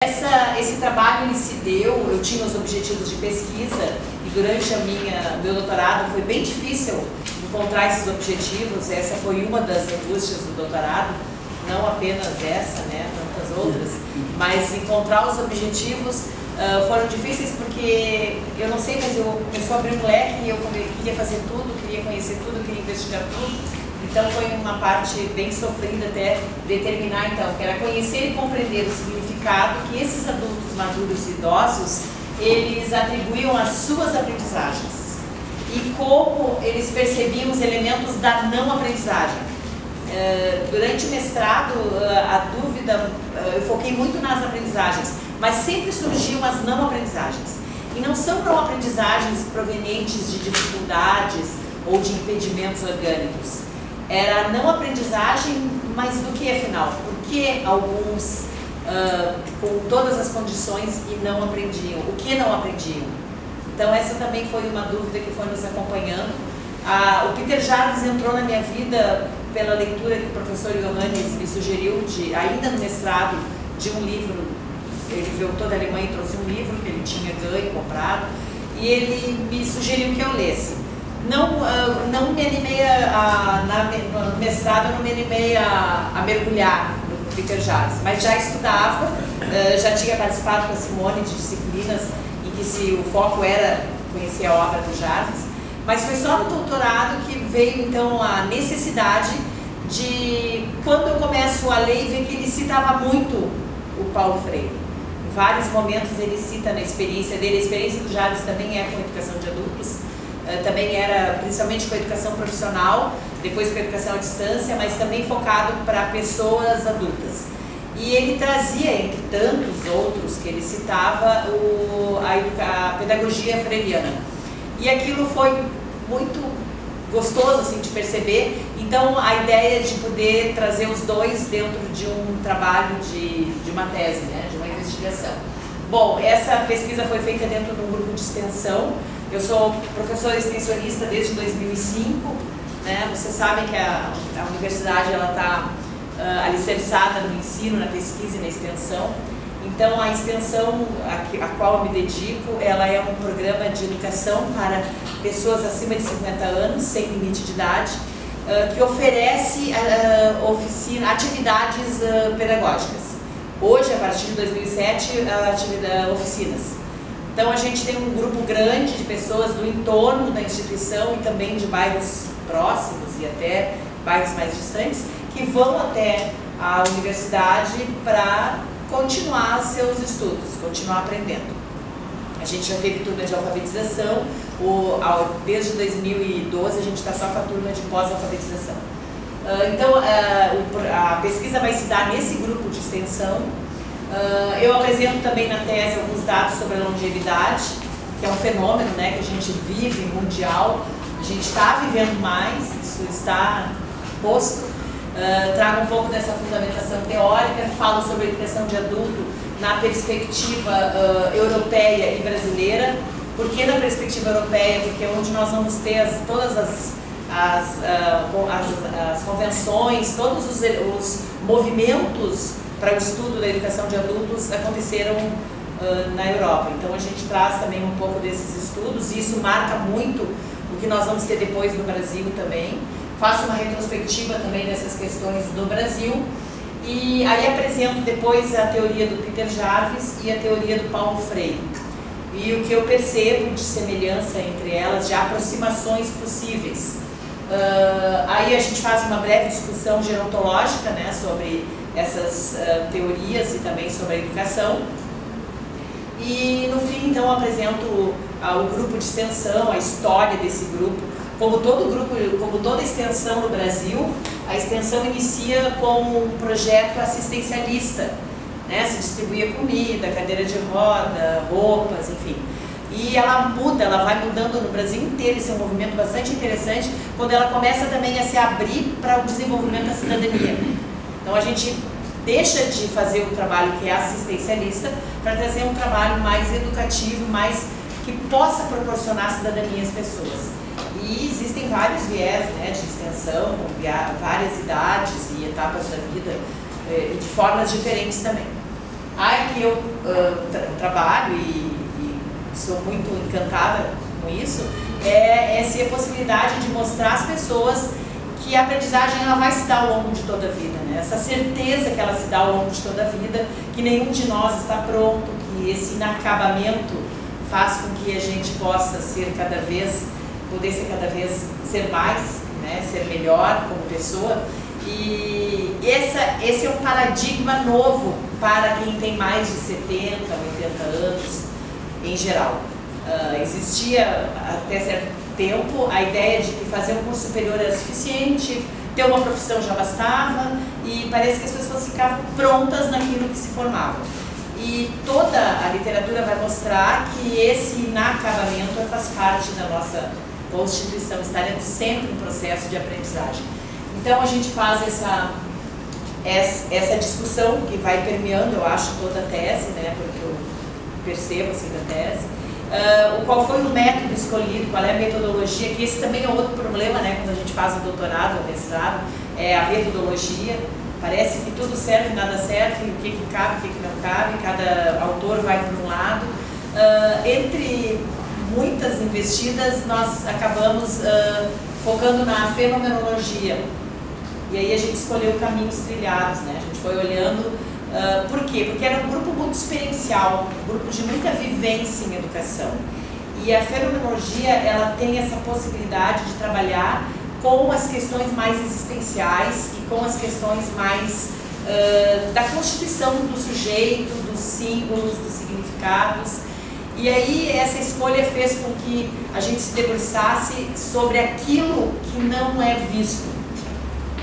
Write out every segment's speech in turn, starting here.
Esse trabalho ele se deu, eu tinha os objetivos de pesquisa e durante meu doutorado foi bem difícil encontrar esses objetivos. Essa foi uma das angústias do doutorado, não apenas essa, né, tantas outras, mas encontrar os objetivos foram difíceis porque, eu não sei, mas eu começou a abrir um leque e eu queria fazer tudo, queria conhecer tudo, queria investigar tudo. Então foi uma parte bem sofrida até determinar, então, que era conhecer e compreender o significado que esses adultos maduros e idosos, eles atribuíam às suas aprendizagens e como eles percebiam os elementos da não aprendizagem. Durante o mestrado, a dúvida, eu foquei muito nas aprendizagens, mas sempre surgiam as não aprendizagens. E não são não aprendizagens provenientes de dificuldades ou de impedimentos orgânicos. Era a não aprendizagem, mas do que afinal? Por que alguns com todas as condições e não aprendiam? O que não aprendiam? Então essa também foi uma dúvida que foi nos acompanhando. O Peter Jarvis entrou na minha vida pela leitura que o professor Johannes me sugeriu, ainda no mestrado, de um livro. Ele veio toda a Alemanha e trouxe um livro que ele tinha ganho, comprado, e ele me sugeriu que eu lesse. Não me animei no mestrado, eu não me animei a mergulhar no Peter Jarvis, mas já estudava, já tinha participado com a Simone de disciplinas em que o foco era conhecer a obra do Jarvis, mas foi só no doutorado que veio então a necessidade de, quando eu começo a ler, ver que ele citava muito o Paulo Freire. Em vários momentos ele cita na experiência dele, a experiência do Jarvis também é com a educação de adultos, também era principalmente com a educação profissional, depois com a educação à distância, mas também focado para pessoas adultas. E ele trazia, entre tantos outros que ele citava, a pedagogia freiriana. E aquilo foi muito gostoso assim, de perceber. Então a ideia de poder trazer os dois dentro de um trabalho de uma tese, né, de uma investigação. Bom, essa pesquisa foi feita dentro de um grupo de extensão. Eu sou professora extensionista desde 2005, né? Vocês sabem que a universidade está alicerçada no ensino, na pesquisa e na extensão. Então a extensão a qual eu me dedico, ela é um programa de educação para pessoas acima de 50 anos, sem limite de idade, que oferece atividades pedagógicas. Hoje, a partir de 2007, oficinas. Então a gente tem um grupo grande de pessoas do entorno da instituição e também de bairros próximos e até bairros mais distantes que vão até a universidade para continuar seus estudos, continuar aprendendo. A gente já teve turma de alfabetização, desde 2012 a gente está só com a turma de pós-alfabetização. Então a pesquisa vai se dar nesse grupo de extensão. Eu apresento também na tese alguns dados sobre a longevidade, que é um fenômeno, né, que a gente vive mundial, a gente está vivendo mais, isso está posto. Trago um pouco dessa fundamentação teórica, falo sobre a educação de adulto na perspectiva europeia e brasileira. Por que na perspectiva europeia? Porque é onde nós vamos ter todas as convenções, todos os movimentos para o estudo da educação de adultos aconteceram na Europa. Então a gente traz também um pouco desses estudos e isso marca muito o que nós vamos ter depois no Brasil também. Faço uma retrospectiva também dessas questões do Brasil e aí apresento depois a teoria do Peter Jarvis e a teoria do Paulo Freire. E o que eu percebo de semelhança entre elas, de aproximações possíveis. Aí a gente faz uma breve discussão gerontológica, né, sobre essas teorias e também sobre a educação. E no fim, então, apresento o grupo de extensão, a história desse grupo. Como toda extensão no Brasil, a extensão inicia com um projeto assistencialista, né? Se distribuía comida, cadeira de roda, roupas, enfim. E ela muda, ela vai mudando no Brasil inteiro, esse é um movimento bastante interessante, quando ela começa também a se abrir para o desenvolvimento da cidadania. Então a gente deixa de fazer o trabalho que é assistencialista para trazer um trabalho mais educativo, mais que possa proporcionar cidadania às pessoas. E existem vários viés, né, de extensão, com várias idades e etapas da vida, e de formas diferentes também. A área que eu trabalho e sou muito encantada com isso é essa possibilidade de mostrar às pessoas que a aprendizagem ela vai se dar ao longo de toda a vida, né? Essa certeza que ela se dá ao longo de toda a vida, que nenhum de nós está pronto, que esse inacabamento faz com que a gente possa poder ser mais, né? Ser melhor como pessoa. E esse é um paradigma novo para quem tem mais de 70, 80 anos em geral. Existia até certo tempo a ideia de que fazer um curso superior era suficiente, ter uma profissão já bastava, e parece que as pessoas ficavam prontas naquilo que se formavam. E toda a literatura vai mostrar que esse inacabamento faz parte da nossa Constituição, estaremos sempre em processo de aprendizagem. Então a gente faz essa discussão que vai permeando, eu acho, toda a tese, né, porque eu percebo assim da tese. Qual foi o método escolhido, qual é a metodologia, que esse também é outro problema, né, quando a gente faz o doutorado, o mestrado, é a metodologia. Parece que tudo serve, nada serve, o que cabe, o que não cabe, cada autor vai para um lado. Entre muitas investidas, nós acabamos focando na fenomenologia. E aí a gente escolheu caminhos trilhados, né? A gente foi olhando. Por quê? Porque era um grupo muito experiencial, um grupo de muita vivência em educação. E a fenomenologia, ela tem essa possibilidade de trabalhar com as questões mais existenciais e com as questões mais da constituição do sujeito, dos símbolos, dos significados. E aí essa escolha fez com que a gente se debruçasse sobre aquilo que não é visto.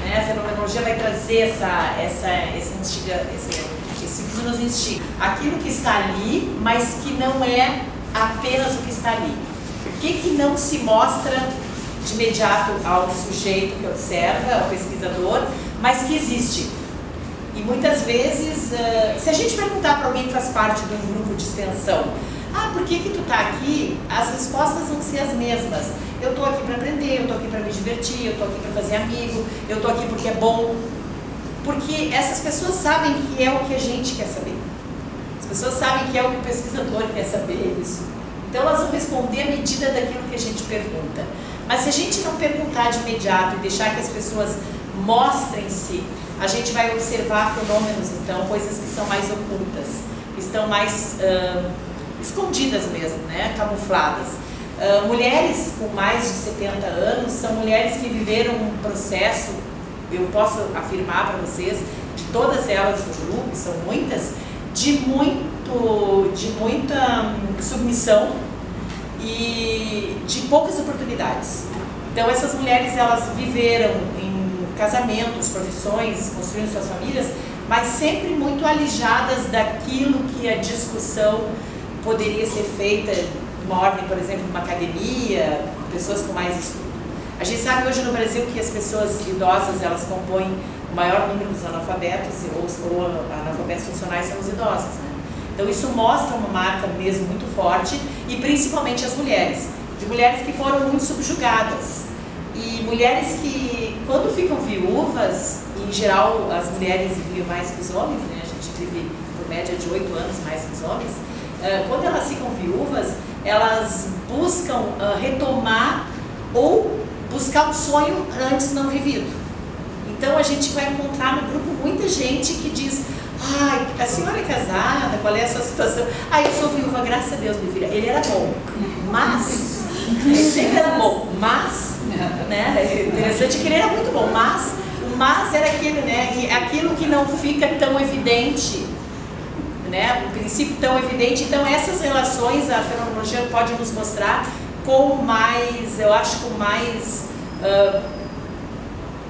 A fenomenologia vai trazer esse que nos instiga. Aquilo que está ali, mas que não é apenas o que está ali. O que não se mostra de imediato ao sujeito que observa, ao pesquisador, mas que existe. E muitas vezes, se a gente perguntar para alguém que faz parte de um grupo de extensão, por que tu está aqui? As respostas vão ser as mesmas. Eu estou aqui para aprender, eu estou aqui para me divertir, eu estou aqui para fazer amigo, eu estou aqui porque é bom. Porque essas pessoas sabem que é o que a gente quer saber. As pessoas sabem que é o que o pesquisador quer saber, isso. Então elas vão responder à medida daquilo que a gente pergunta. Mas se a gente não perguntar de imediato e deixar que as pessoas mostrem-se, a gente vai observar fenômenos, então, coisas que são mais ocultas, que estão mais escondidas mesmo, né? Camufladas. Mulheres com mais de 70 anos são mulheres que viveram um processo, eu posso afirmar para vocês, de todas elas do grupo, são muitas, de muita submissão e de poucas oportunidades. Então essas mulheres, elas viveram em casamentos, profissões, construindo suas famílias, mas sempre muito alijadas daquilo que a discussão poderia ser feita uma ordem, por exemplo, uma academia, pessoas com mais estudo. A gente sabe hoje no Brasil que as pessoas idosas, elas compõem o maior número dos analfabetos, ou analfabetos funcionais são os idosos, né? Então isso mostra uma marca mesmo muito forte, e principalmente as mulheres, de mulheres que foram muito subjugadas, e mulheres que, quando ficam viúvas, em geral as mulheres vivem mais que os homens, né? A gente vive por média de 8 anos mais que os homens. Quando elas ficam viúvas, elas buscam retomar ou buscar um sonho antes não vivido. Então a gente vai encontrar no grupo muita gente que diz: a senhora é casada, qual é a sua situação? Eu sou viúva, graças a Deus, minha filha. Ele era bom, mas ele sempre era bom, mas, né, é interessante que ele era muito bom, mas o mas era aquele, né, aquilo que não fica tão evidente, né, o princípio tão evidente. Então essas relações a fenomenologia pode nos mostrar com mais, eu acho, com mais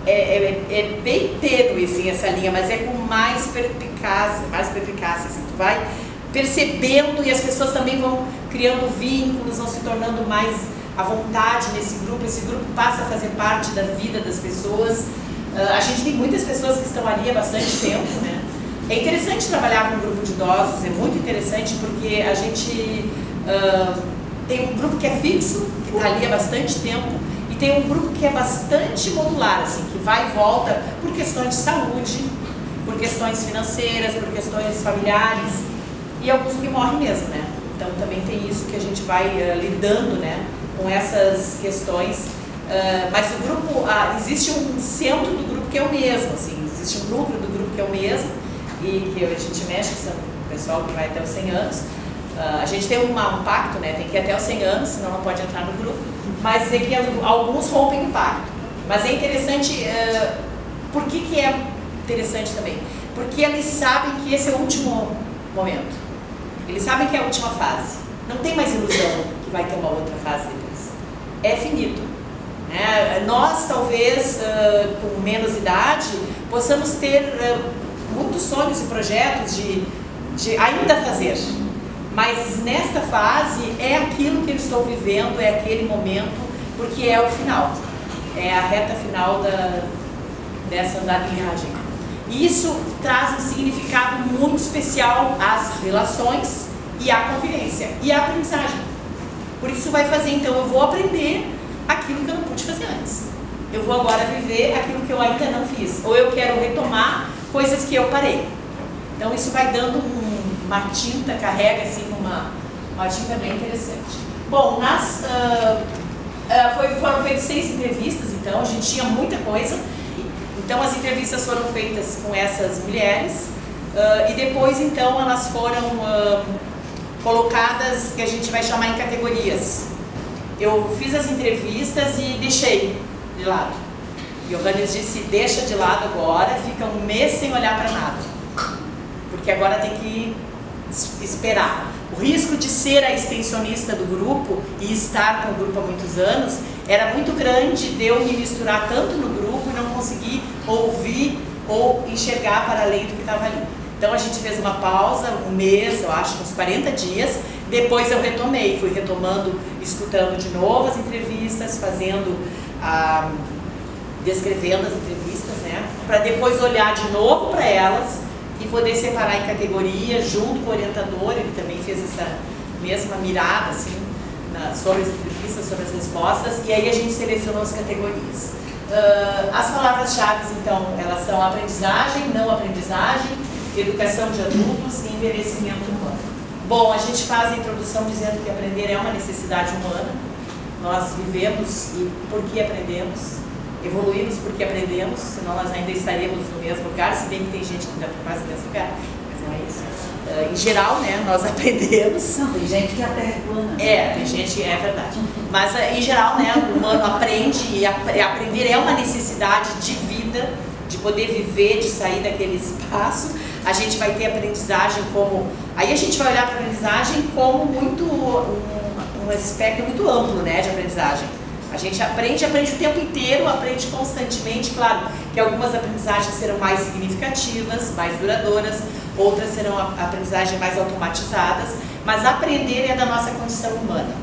é bem tênue assim, essa linha, mas é com mais perspicácia, assim, tu vai percebendo, e as pessoas também vão criando vínculos, vão se tornando mais à vontade nesse grupo. Esse grupo passa a fazer parte da vida das pessoas. A gente tem muitas pessoas que estão ali há bastante tempo, né? É interessante trabalhar com um grupo de idosos, é muito interessante, porque a gente tem um grupo que é fixo, que está ali há bastante tempo, e tem um grupo que é bastante modular, assim, que vai e volta por questões de saúde, por questões financeiras, por questões familiares, e alguns que morrem mesmo, né? Então também tem isso que a gente vai lidando, né, com essas questões. Mas o grupo, existe um centro do grupo que é o mesmo, assim, existe um núcleo do grupo que é o mesmo, e que a gente mexe, que são o pessoal que vai até os 100 anos. A gente tem um pacto, né, tem que ir até os 100 anos, senão não pode entrar no grupo, mas dizer que alguns rompem o pacto. Mas é interessante, por que é interessante também? Porque eles sabem que esse é o último momento, eles sabem que é a última fase, não tem mais ilusão que vai ter uma outra fase depois, é finito. Nós, talvez, com menos idade, possamos ter muitos sonhos e projetos de ainda fazer. Mas nesta fase é aquilo que eu estou vivendo, é aquele momento, porque é o final. É a reta final dessa viagem. E isso traz um significado muito especial às relações e à convivência e à aprendizagem. Por isso vai fazer, então, eu vou aprender aquilo que eu não pude fazer antes. Eu vou agora viver aquilo que eu ainda não fiz. Ou eu quero retomar coisas que eu parei. Então isso vai dando uma tinta, carrega assim uma tinta bem interessante. Bom, foram feitas 6 entrevistas, então a gente tinha muita coisa. Então as entrevistas foram feitas com essas mulheres e depois então elas foram colocadas, que a gente vai chamar em categorias. Eu fiz as entrevistas e deixei de lado. E o Hannes disse, deixa de lado agora, fica um mês sem olhar para nada. Porque agora tem que esperar. O risco de ser a extensionista do grupo e estar com o grupo há muitos anos era muito grande de eu me misturar tanto no grupo e não conseguir ouvir ou enxergar para além do que estava ali. Então a gente fez uma pausa, um mês, eu acho, uns 40 dias, depois eu retomei, fui retomando, escutando de novo as entrevistas, descrevendo as entrevistas, né, para depois olhar de novo para elas e poder separar em categorias, junto com o orientador, ele também fez essa mesma mirada, assim, sobre as entrevistas, sobre as respostas, e aí a gente selecionou as categorias. As palavras-chave, então, elas são aprendizagem, não aprendizagem, educação de adultos e envelhecimento humano. Bom, a gente faz a introdução dizendo que aprender é uma necessidade humana. Nós vivemos e por que aprendemos, evoluímos porque aprendemos, senão nós ainda estaríamos no mesmo lugar, se bem que tem gente que ainda faz no mesmo lugar, mas não é isso. Em geral, né, nós aprendemos. Não, tem gente que até plana. Tem gente, é verdade. Mas em geral, né, o humano aprende e aprender é uma necessidade de vida, de poder viver, de sair daquele espaço. A gente vai ter aprendizagem como... Aí a gente vai olhar para a aprendizagem como um aspecto muito amplo, né, de aprendizagem. A gente aprende o tempo inteiro, aprende constantemente. Claro que algumas aprendizagens serão mais significativas, mais duradouras, outras serão aprendizagens mais automatizadas, mas aprender é da nossa condição humana.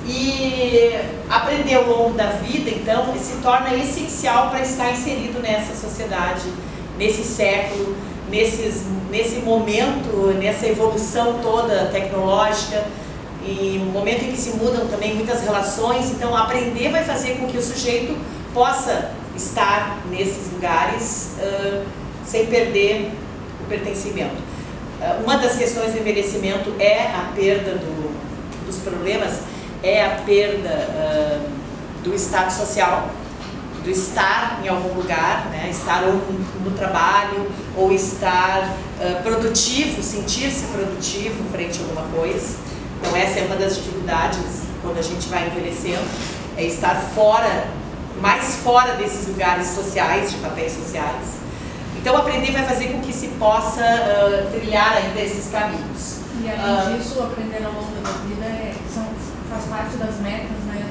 E aprender ao longo da vida, então, se torna essencial para estar inserido nessa sociedade, nesse século, nesse momento, nessa evolução toda tecnológica, e no momento em que se mudam também muitas relações. Então aprender vai fazer com que o sujeito possa estar nesses lugares sem perder o pertencimento. Uma das questões do envelhecimento é a perda dos problemas, é a perda do estado social, do estar em algum lugar, né? Estar ou no trabalho, ou estar produtivo, sentir-se produtivo frente a alguma coisa. Então essa é uma das dificuldades quando a gente vai envelhecendo, é estar fora, mais fora desses lugares sociais, de papéis sociais. Então aprender vai fazer com que se possa trilhar ainda esses caminhos. E além disso, aprender ao longo da vida faz parte das metas, né?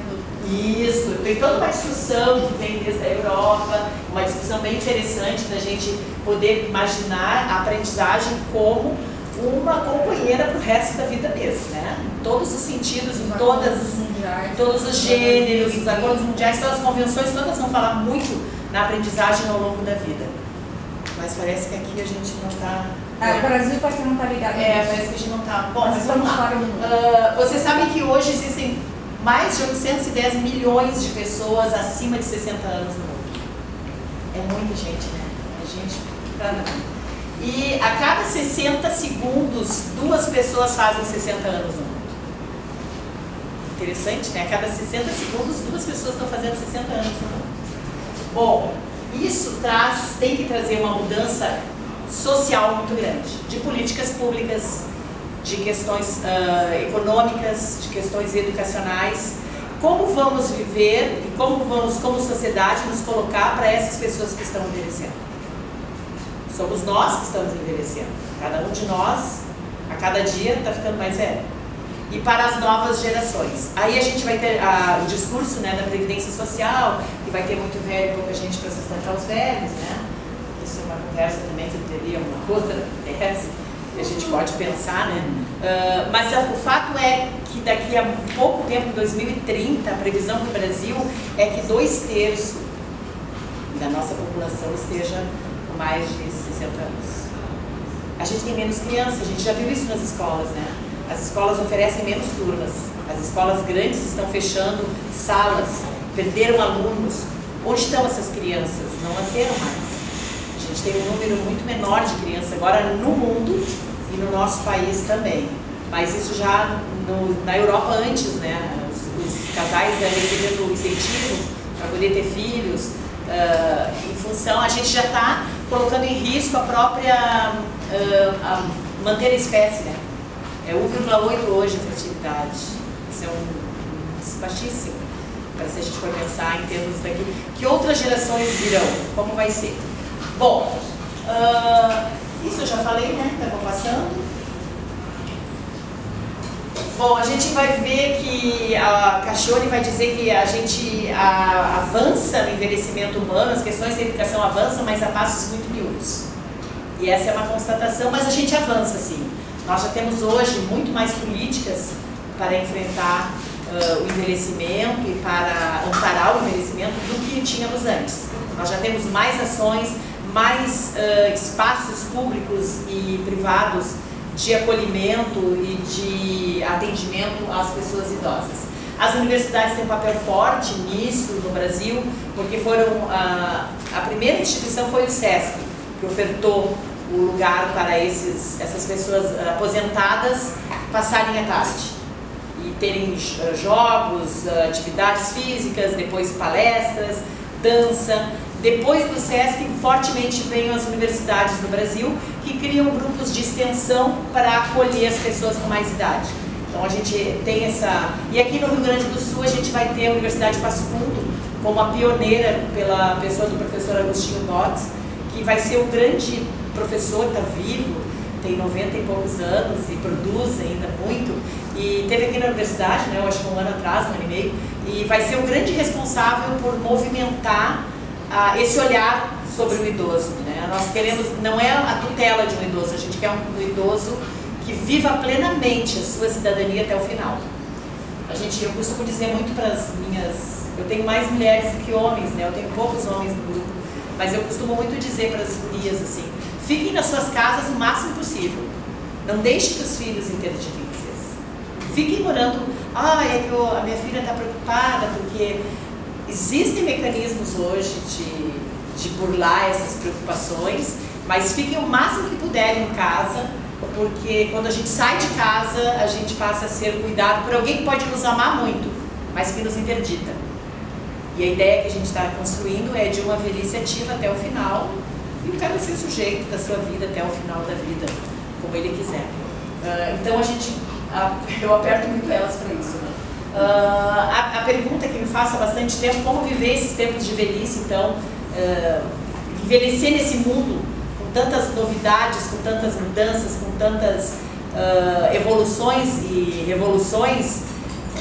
Isso, tem toda uma discussão que vem desde a Europa, uma discussão bem interessante da gente poder imaginar a aprendizagem como uma companheira para o resto da vida mesmo, né? Em todos os sentidos, em todos os gêneros, os acordos mundiais, todas as convenções, todas vão falar muito na aprendizagem ao longo da vida. Mas parece que aqui a gente não está... O Brasil parece que não está ligado nisso. Parece que a gente não está... Bom, mas vamos lá. Vocês sabem que hoje existem mais de 810 milhões de pessoas acima de 60 anos no mundo. É muita gente, né? É gente pra... E a cada 60 segundos, 2 pessoas fazem 60 anos no mundo. Interessante, né? A cada 60 segundos, 2 pessoas estão fazendo 60 anos no mundo. Bom, isso tem que trazer uma mudança social muito grande, de políticas públicas, de questões econômicas, de questões educacionais. Como vamos viver e como vamos, como sociedade, nos colocar para essas pessoas que estão envelhecendo? Somos nós que estamos envelhecendo. Cada um de nós, a cada dia, está ficando mais velho. E para as novas gerações. Aí a gente vai ter o discurso, né, da Previdência Social, que vai ter muito velho e pouca gente para sustentar os velhos, né? Isso é uma conversa também que teria uma outra tese, que a gente pode pensar, né? Mas o fato é que daqui a pouco tempo, em 2030, a previsão do Brasil é que 2/3 da nossa população esteja com mais de 60 anos. A gente tem menos crianças, a gente já viu isso nas escolas, né? As escolas oferecem menos turmas, as escolas grandes estão fechando salas, perderam alunos. Onde estão essas crianças? Não nasceram mais. A gente tem um número muito menor de crianças agora no mundo e no nosso país também. Mas isso já na Europa antes, né? Os casais recebendo incentivo para poder ter filhos, em função, a gente já está colocando em risco a própria, manter a espécie, né? É 1,8 hoje a fertilidade. Isso é baixíssimo. Para se a gente for pensar em termos daqui. Que outras gerações virão? Como vai ser? Bom, isso eu já falei, né? Estava passando. Bom, a gente vai ver que a Cacchione vai dizer que a gente avança no envelhecimento humano, as questões da educação avançam, mas a passos muito miúdos. E essa é uma constatação, mas a gente avança sim. Nós já temos hoje muito mais políticas para enfrentar o envelhecimento e para amparar o envelhecimento do que tínhamos antes. Nós já temos mais ações, mais espaços públicos e privados de acolhimento e de atendimento às pessoas idosas. As universidades têm um papel forte nisso no Brasil, porque foram a primeira instituição foi o SESC, que ofertou o lugar para essas pessoas aposentadas passarem a tarde e terem jogos, atividades físicas, depois palestras, dança. Depois do SESC, fortemente vêm as universidades no Brasil, que criam grupos de extensão para acolher as pessoas com mais idade. Então a gente tem essa... E aqui no Rio Grande do Sul a gente vai ter a Universidade Passo Fundo como a pioneira pela pessoa do professor Agostinho Dotz, que vai ser o grande professor, está vivo, tem 90 e poucos anos e produz ainda muito. E teve aqui na universidade, né, eu acho que um ano atrás, 1 ano e meio, e vai ser o grande responsável por movimentar esse olhar sobre o idoso, né? Nós queremos, não é a tutela de um idoso, a gente quer um idoso que viva plenamente a sua cidadania até o final. Eu costumo dizer muito para as minhas... Eu tenho mais mulheres do que homens, né? Eu tenho poucos homens no grupo, mas eu costumo muito dizer para as gurias assim, fiquem nas suas casas o máximo possível. Não deixem que os filhos interditem vocês. Fiquem morando... é que a minha filha está preocupada porque... Existem mecanismos hoje de burlar essas preocupações, mas fiquem o máximo que puderem em casa, porque quando a gente sai de casa, a gente passa a ser cuidado por alguém que pode nos amar muito, mas que nos interdita. E a ideia que a gente está construindo é de uma velhice ativa até o final, e o cara ser sujeito da sua vida até o final da vida, como ele quiser. Então eu aperto muito elas para isso, né? A pergunta que me faço há bastante tempo, como viver esses tempos de velhice, então, envelhecer nesse mundo, com tantas novidades, com tantas mudanças, com tantas evoluções e revoluções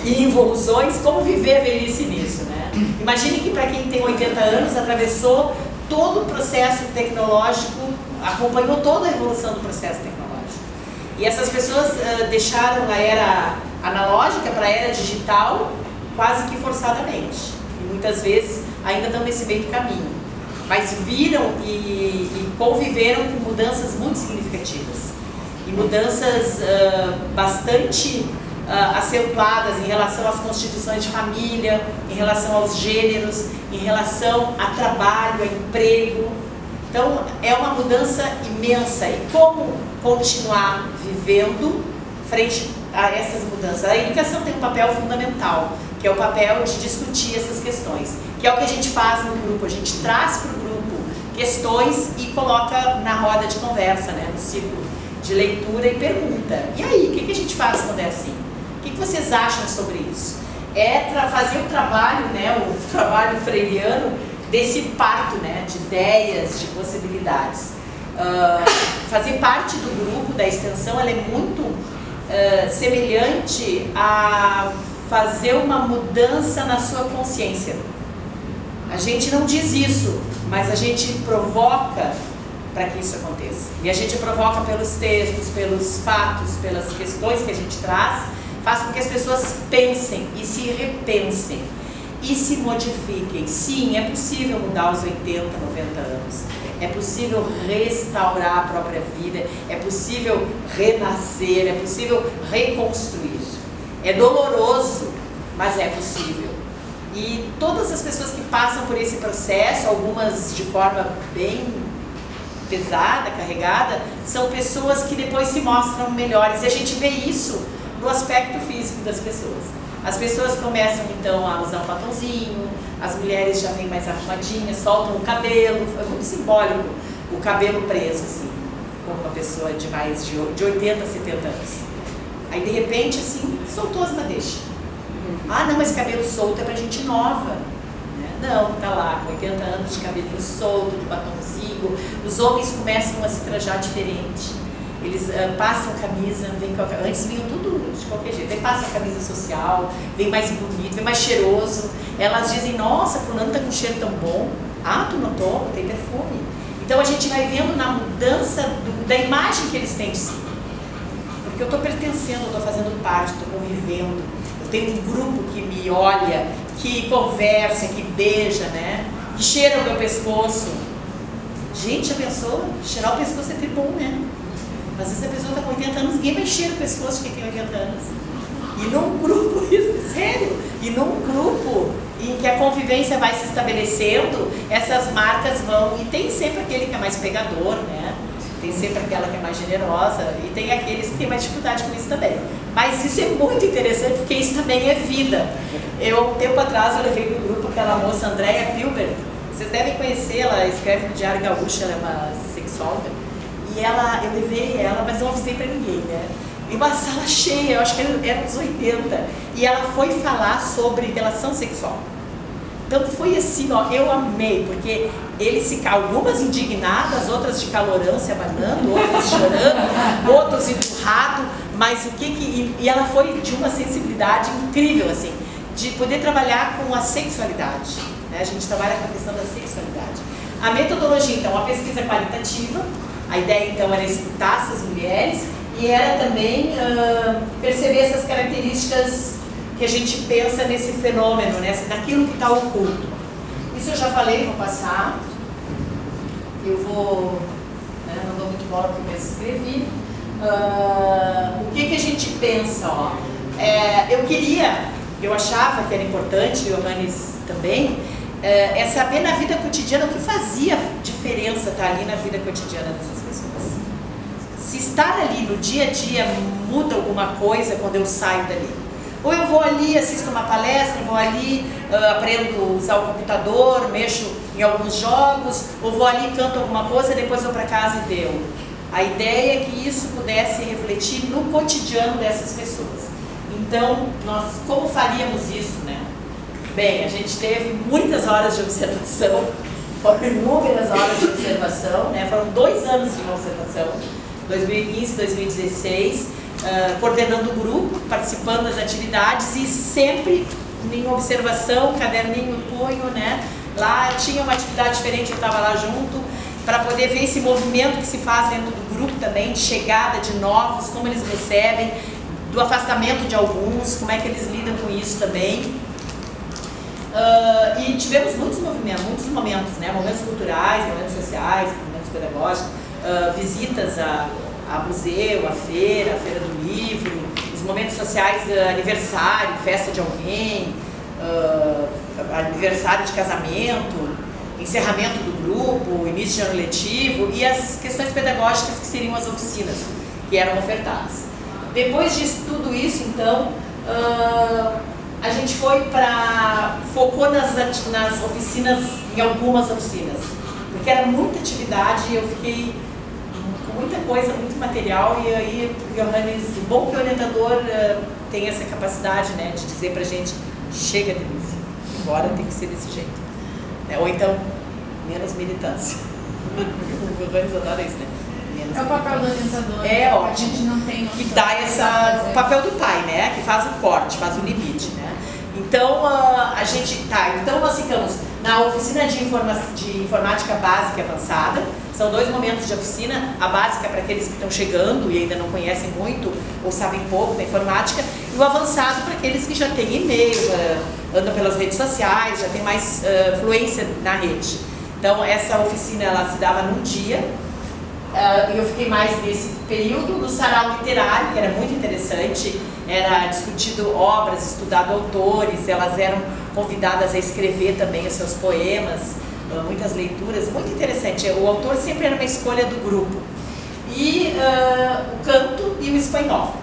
e involuções, como viver a velhice nisso, né? Imagine que para quem tem 80 anos, atravessou todo o processo tecnológico, acompanhou toda a evolução do processo tecnológico. E essas pessoas deixaram a era analógica para a era digital quase que forçadamente. E muitas vezes ainda estão nesse meio do caminho. Mas viram e conviveram com mudanças muito significativas. E mudanças bastante acentuadas em relação às constituições de família, em relação aos gêneros, em relação a trabalho, a emprego. Então, é uma mudança imensa. E como continuar vivendo frente a essas mudanças? A educação tem um papel fundamental, que é o papel de discutir essas questões, que é o que a gente faz no grupo. A gente traz para o grupo questões e coloca na roda de conversa, né, no ciclo de leitura e pergunta. E aí, o que a gente faz quando é assim? O que vocês acham sobre isso? É fazer o trabalho, né, o trabalho freiriano desse parto, né, de ideias, de possibilidades. Fazer parte do grupo da extensão, ela é muito semelhante a fazer uma mudança na sua consciência. A gente não diz isso, mas a gente provoca para que isso aconteça. E a gente provoca pelos textos, pelos fatos, pelas questões que a gente traz, faz com que as pessoas pensem e se repensem e se modifiquem. Sim, é possível mudar aos 80, 90 anos. É possível restaurar a própria vida, é possível renascer, é possível reconstruir. É doloroso, mas é possível. E todas as pessoas que passam por esse processo, algumas de forma bem pesada, carregada, são pessoas que depois se mostram melhores. E a gente vê isso no aspecto físico das pessoas. As pessoas começam então a usar um batonzinho, as mulheres já vêm mais arrumadinhas, soltam o cabelo, é muito simbólico o cabelo preso, assim, como uma pessoa de mais de 80, 70 anos. Aí de repente, assim, soltou as madeixas. Ah, não, mas cabelo solto é pra gente nova. Né? Não, tá lá, com 80 anos de cabelinho solto, de batonzinho. Os homens começam a se trajar diferente. Eles passam camisa, antes vinham tudo de qualquer jeito. Aí passam a camisa social, vem mais bonito, vem mais cheiroso. Elas dizem, nossa, fulano tá com cheiro tão bom. Ah, tu notou? Tem perfume. Então a gente vai vendo na mudança da imagem que eles têm de si. Porque eu estou pertencendo, eu estou fazendo parte, estou convivendo. Eu tenho um grupo que me olha, que conversa, que beija, né? Que cheira o meu pescoço. Gente, já pensou? Cheirar o pescoço é bom, né? Às vezes a pessoa está com 80 anos, ninguém vai cheirar o pescoço de quem tem 80 anos. E num grupo, isso, sério, e num grupo em que a convivência vai se estabelecendo, essas marcas vão, e tem sempre aquele que é mais pegador, né? Tem sempre aquela que é mais generosa, e tem aqueles que têm mais dificuldade com isso também. Mas isso é muito interessante, porque isso também é vida. Um tempo atrás, eu levei no grupo aquela moça, Andréia Pilber, vocês devem conhecer, ela escreve no Diário Gaúcho, ela é uma sexóloga, e eu levei ela, mas não avisei pra ninguém, né? Em uma sala cheia, eu acho que eram uns 80, e ela foi falar sobre relação sexual. Então foi assim, ó, eu amei, porque eles ficaram, algumas indignadas, outras de calorão se abanando, outras chorando, outros empurrados, mas e ela foi de uma sensibilidade incrível, assim, de poder trabalhar com a sexualidade, né? A gente trabalha com a questão da sexualidade. A metodologia, então, a pesquisa qualitativa, a ideia, então, era escutar essas mulheres e era também perceber essas características que a gente pensa nesse fenômeno, naquilo que está oculto. Isso eu já falei, vou passar. Eu vou, não dou muito bola porque eu escrevi. O que a gente pensa? Ó? Eu achava que era importante, e o Hannes também, é saber na vida cotidiana o que fazia diferença estar ali na vida cotidiana dessas pessoas. Se estar ali no dia a dia muda alguma coisa quando eu saio dali. Ou eu vou ali, assisto uma palestra, vou ali, aprendo a usar o computador, mexo em alguns jogos, ou vou ali, canto alguma coisa, depois vou para casa e deu. A ideia é que isso pudesse refletir no cotidiano dessas pessoas. Então, nós como faríamos isso, né? Bem, a gente teve muitas horas de observação, foram inúmeras horas de observação, né? Foram 2 anos de observação, 2015 e 2016, coordenando o grupo, participando das atividades e sempre em observação, caderninho, punho, né? Lá tinha uma atividade diferente, eu estava lá junto, para poder ver esse movimento que se faz dentro do grupo também, de chegada de novos, como eles recebem, do afastamento de alguns, como é que eles lidam com isso também. E tivemos muitos momentos, né? Momentos culturais, momentos sociais, momentos pedagógicos, visitas a museu, a feira do livro, os momentos sociais, aniversário, festa de alguém, aniversário de casamento, encerramento do grupo, início de ano letivo e as questões pedagógicas que seriam as oficinas que eram ofertadas. Depois de tudo isso, então, a gente focou nas oficinas, em algumas oficinas, porque era muita atividade e eu fiquei com muita coisa, muito material, e aí o Johannes, o bom que o orientador tem essa capacidade, né, de dizer pra gente, chega, Denise, agora tem que ser desse jeito, né? Ou então, menos militância. O Johannes adora isso, né? É o papel do orientador. É ótimo. A gente não tem que dá o papel do pai, né? Que faz o corte, faz o limite, né? Então, então nós ficamos na oficina de informática básica e avançada. São 2 momentos de oficina, a básica para aqueles que estão chegando e ainda não conhecem muito ou sabem pouco da informática, e o avançado para aqueles que já têm e-mail, já andam pelas redes sociais, já tem mais fluência na rede. Então, essa oficina ela se dava num dia. Eu fiquei mais nesse período no sarau literário, que era muito interessante, era discutido obras, estudado autores, elas eram convidadas a escrever também os seus poemas, muitas leituras, muito interessante. O autor sempre era uma escolha do grupo. E o canto e o espanhol.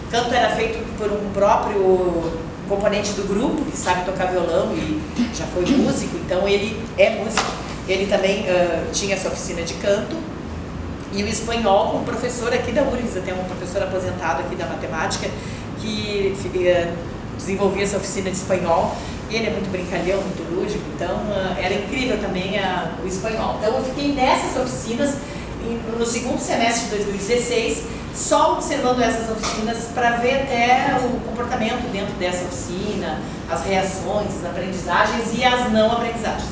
O canto era feito por um próprio componente do grupo, que sabe tocar violão e já foi músico, então ele é músico. Ele também tinha essa oficina de canto. E o espanhol com um professor aqui da URGS, até um professor aposentado aqui da matemática, que desenvolvia essa oficina de espanhol. Ele é muito brincalhão, muito lúdico, então era incrível também o espanhol. Então eu fiquei nessas oficinas no segundo semestre de 2016, só observando essas oficinas para ver até o comportamento dentro dessa oficina, as reações, as aprendizagens e as não aprendizagens.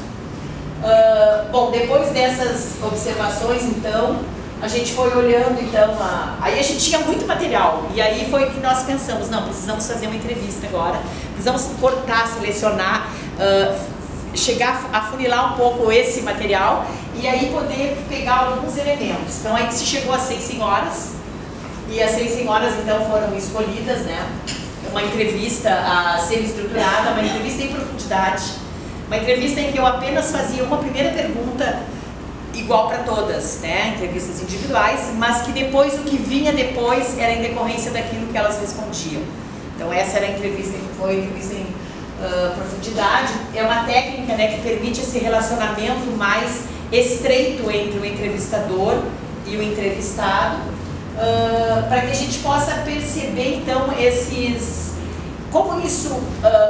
Bom, depois dessas observações, então, a gente foi olhando, então, aí a gente tinha muito material, e aí foi que nós pensamos, não, precisamos fazer uma entrevista agora, precisamos cortar, selecionar, chegar a funilar um pouco esse material, e aí poder pegar alguns elementos. Então, aí que se chegou às 6 senhoras, e as 6 senhoras, então, foram escolhidas, né, uma entrevista semi-estruturada, uma entrevista em profundidade, uma entrevista em que eu apenas fazia uma primeira pergunta, igual para todas, né? Entrevistas individuais, mas que depois, o que vinha depois era em decorrência daquilo que elas respondiam. Então essa era a entrevista, foi a entrevista em profundidade. É uma técnica, né, que permite esse relacionamento mais estreito entre o entrevistador e o entrevistado, para que a gente possa perceber então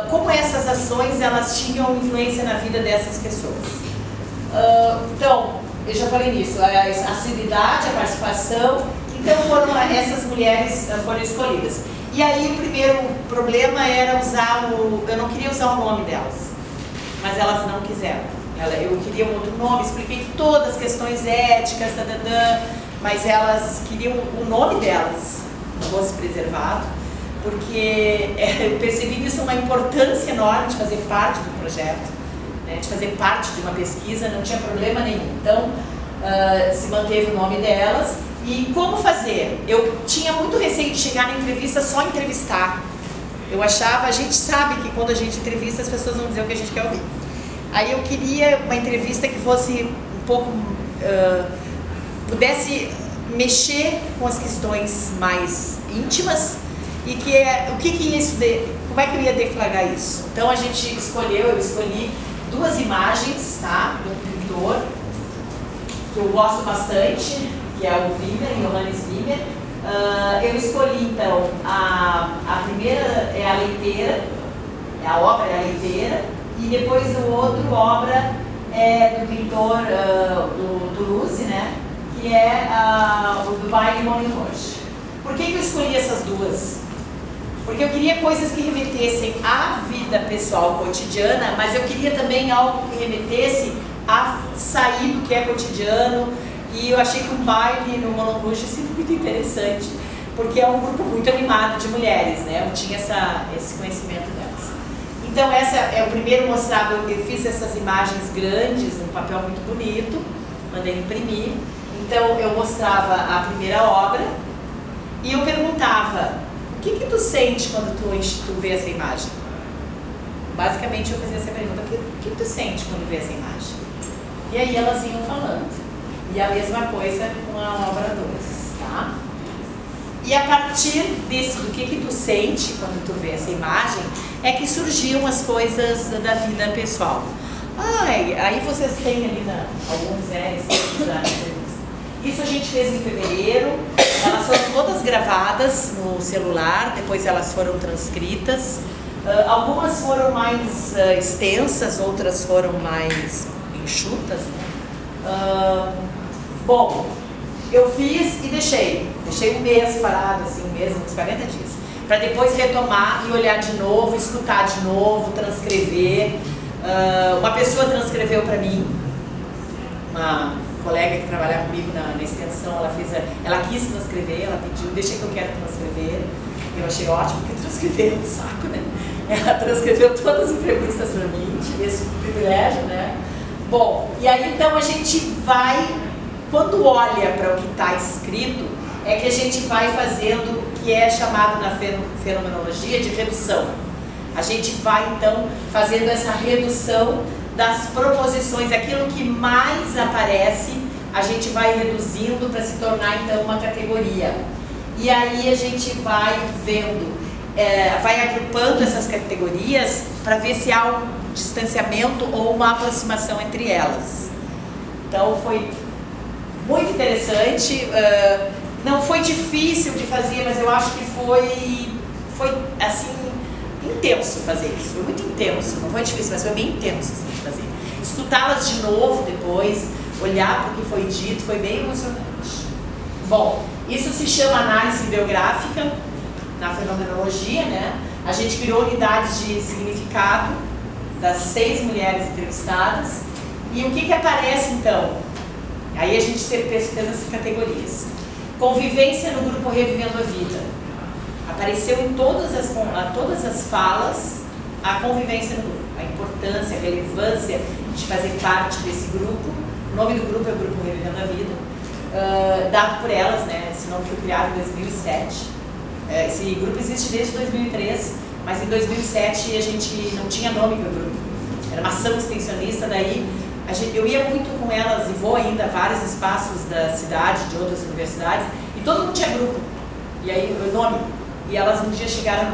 como essas ações elas tinham influência na vida dessas pessoas. Então, eu já falei nisso, a assiduidade, a participação, então essas mulheres foram escolhidas. E aí o primeiro problema era eu não queria usar o nome delas, mas elas não quiseram. Eu queria um outro nome, expliquei todas as questões éticas, mas elas queriam o nome delas fosse preservado, porque eu percebi nisso uma importância enorme de fazer parte do projeto, né, de fazer parte de uma pesquisa, não tinha problema nenhum. Então, se manteve o nome delas. E como fazer? Eu tinha muito receio de chegar na entrevista só entrevistar. Eu achava, a gente sabe que quando a gente entrevista as pessoas vão dizer o que a gente quer ouvir. Aí eu queria uma entrevista que fosse um pouco, pudesse mexer com as questões mais íntimas e como é que eu ia deflagrar isso? Então a gente eu escolhi 2 imagens, tá, de um pintor que eu gosto bastante, que é o Johannes Wimmer. Eu escolhi então a primeira é a leiteira, a obra é a leiteira, e depois o outro obra é do pintor do Toulouse, né, que é o do Baile Moulin Rouge. Por que eu escolhi essas 2? Porque eu queria coisas que remetessem à vida pessoal cotidiana, mas eu queria também algo que remetesse a sair do que é cotidiano. E eu achei que um baile no Moulin Rouge é muito interessante, porque é um grupo muito animado de mulheres, né? Eu tinha esse conhecimento delas. Então essa é o primeiro mostrado, eu fiz essas imagens grandes, um papel muito bonito, mandei imprimir. Então eu mostrava a primeira obra e eu perguntava: o que tu sente quando tu vê essa imagem? Basicamente eu fazia essa pergunta: o que tu sente quando vê essa imagem? E aí elas iam falando. E a mesma coisa com a obra 2, tá? E a partir do que tu sente quando tu vê essa imagem, é que surgiam as coisas da vida pessoal. Aí vocês têm ali alguns da entrevista. Isso a gente fez em fevereiro, elas foram todas gravadas no celular, depois elas foram transcritas. Algumas foram mais extensas, outras foram mais enxutas, né? Bom, eu fiz e deixei um mês parado, assim, um mês, uns 40 dias, para depois retomar e olhar de novo, escutar de novo, transcrever. Uma pessoa transcreveu para mim, uma colega que trabalhava comigo na extensão, ela quis transcrever, ela pediu, deixa que eu quero transcrever. Eu achei ótimo, porque transcrever é um saco, né? Ela transcreveu todas as entrevistas para mim, tive esse privilégio, né? Bom, e aí então a gente vai, quando olha para o que está escrito, é que a gente vai fazendo o que é chamado na fenomenologia de redução. A gente vai então fazendo essa redução das proposições, aquilo que mais aparece, a gente vai reduzindo para se tornar então uma categoria. E aí a gente vai vendo, vai agrupando essas categorias para ver se há um distanciamento ou uma aproximação entre elas. Então foi muito interessante, não foi difícil de fazer, mas eu acho que foi assim, intenso fazer isso, foi muito intenso, não foi difícil, mas foi bem intenso assim, de fazer. Escutá-las de novo depois, olhar para o que foi dito, foi bem emocionante. Bom, isso se chama análise biográfica na fenomenologia, né? A gente criou unidades de significado das 6 mulheres entrevistadas. E o que aparece então? Aí a gente fez essas categorias. Convivência no grupo Revivendo a Vida. Apareceu em todas as falas a convivência no grupo, a importância, a relevância de fazer parte desse grupo. O nome do grupo é o Grupo Revivendo a Vida, dado por elas, né? Esse nome foi criado em 2007. Esse grupo existe desde 2003, mas em 2007 a gente não tinha nome para o grupo. Era uma ação extensionista, daí eu ia muito com elas e vou ainda a vários espaços da cidade, de outras universidades, e todo mundo tinha grupo. E aí o nome. E elas um dia chegaram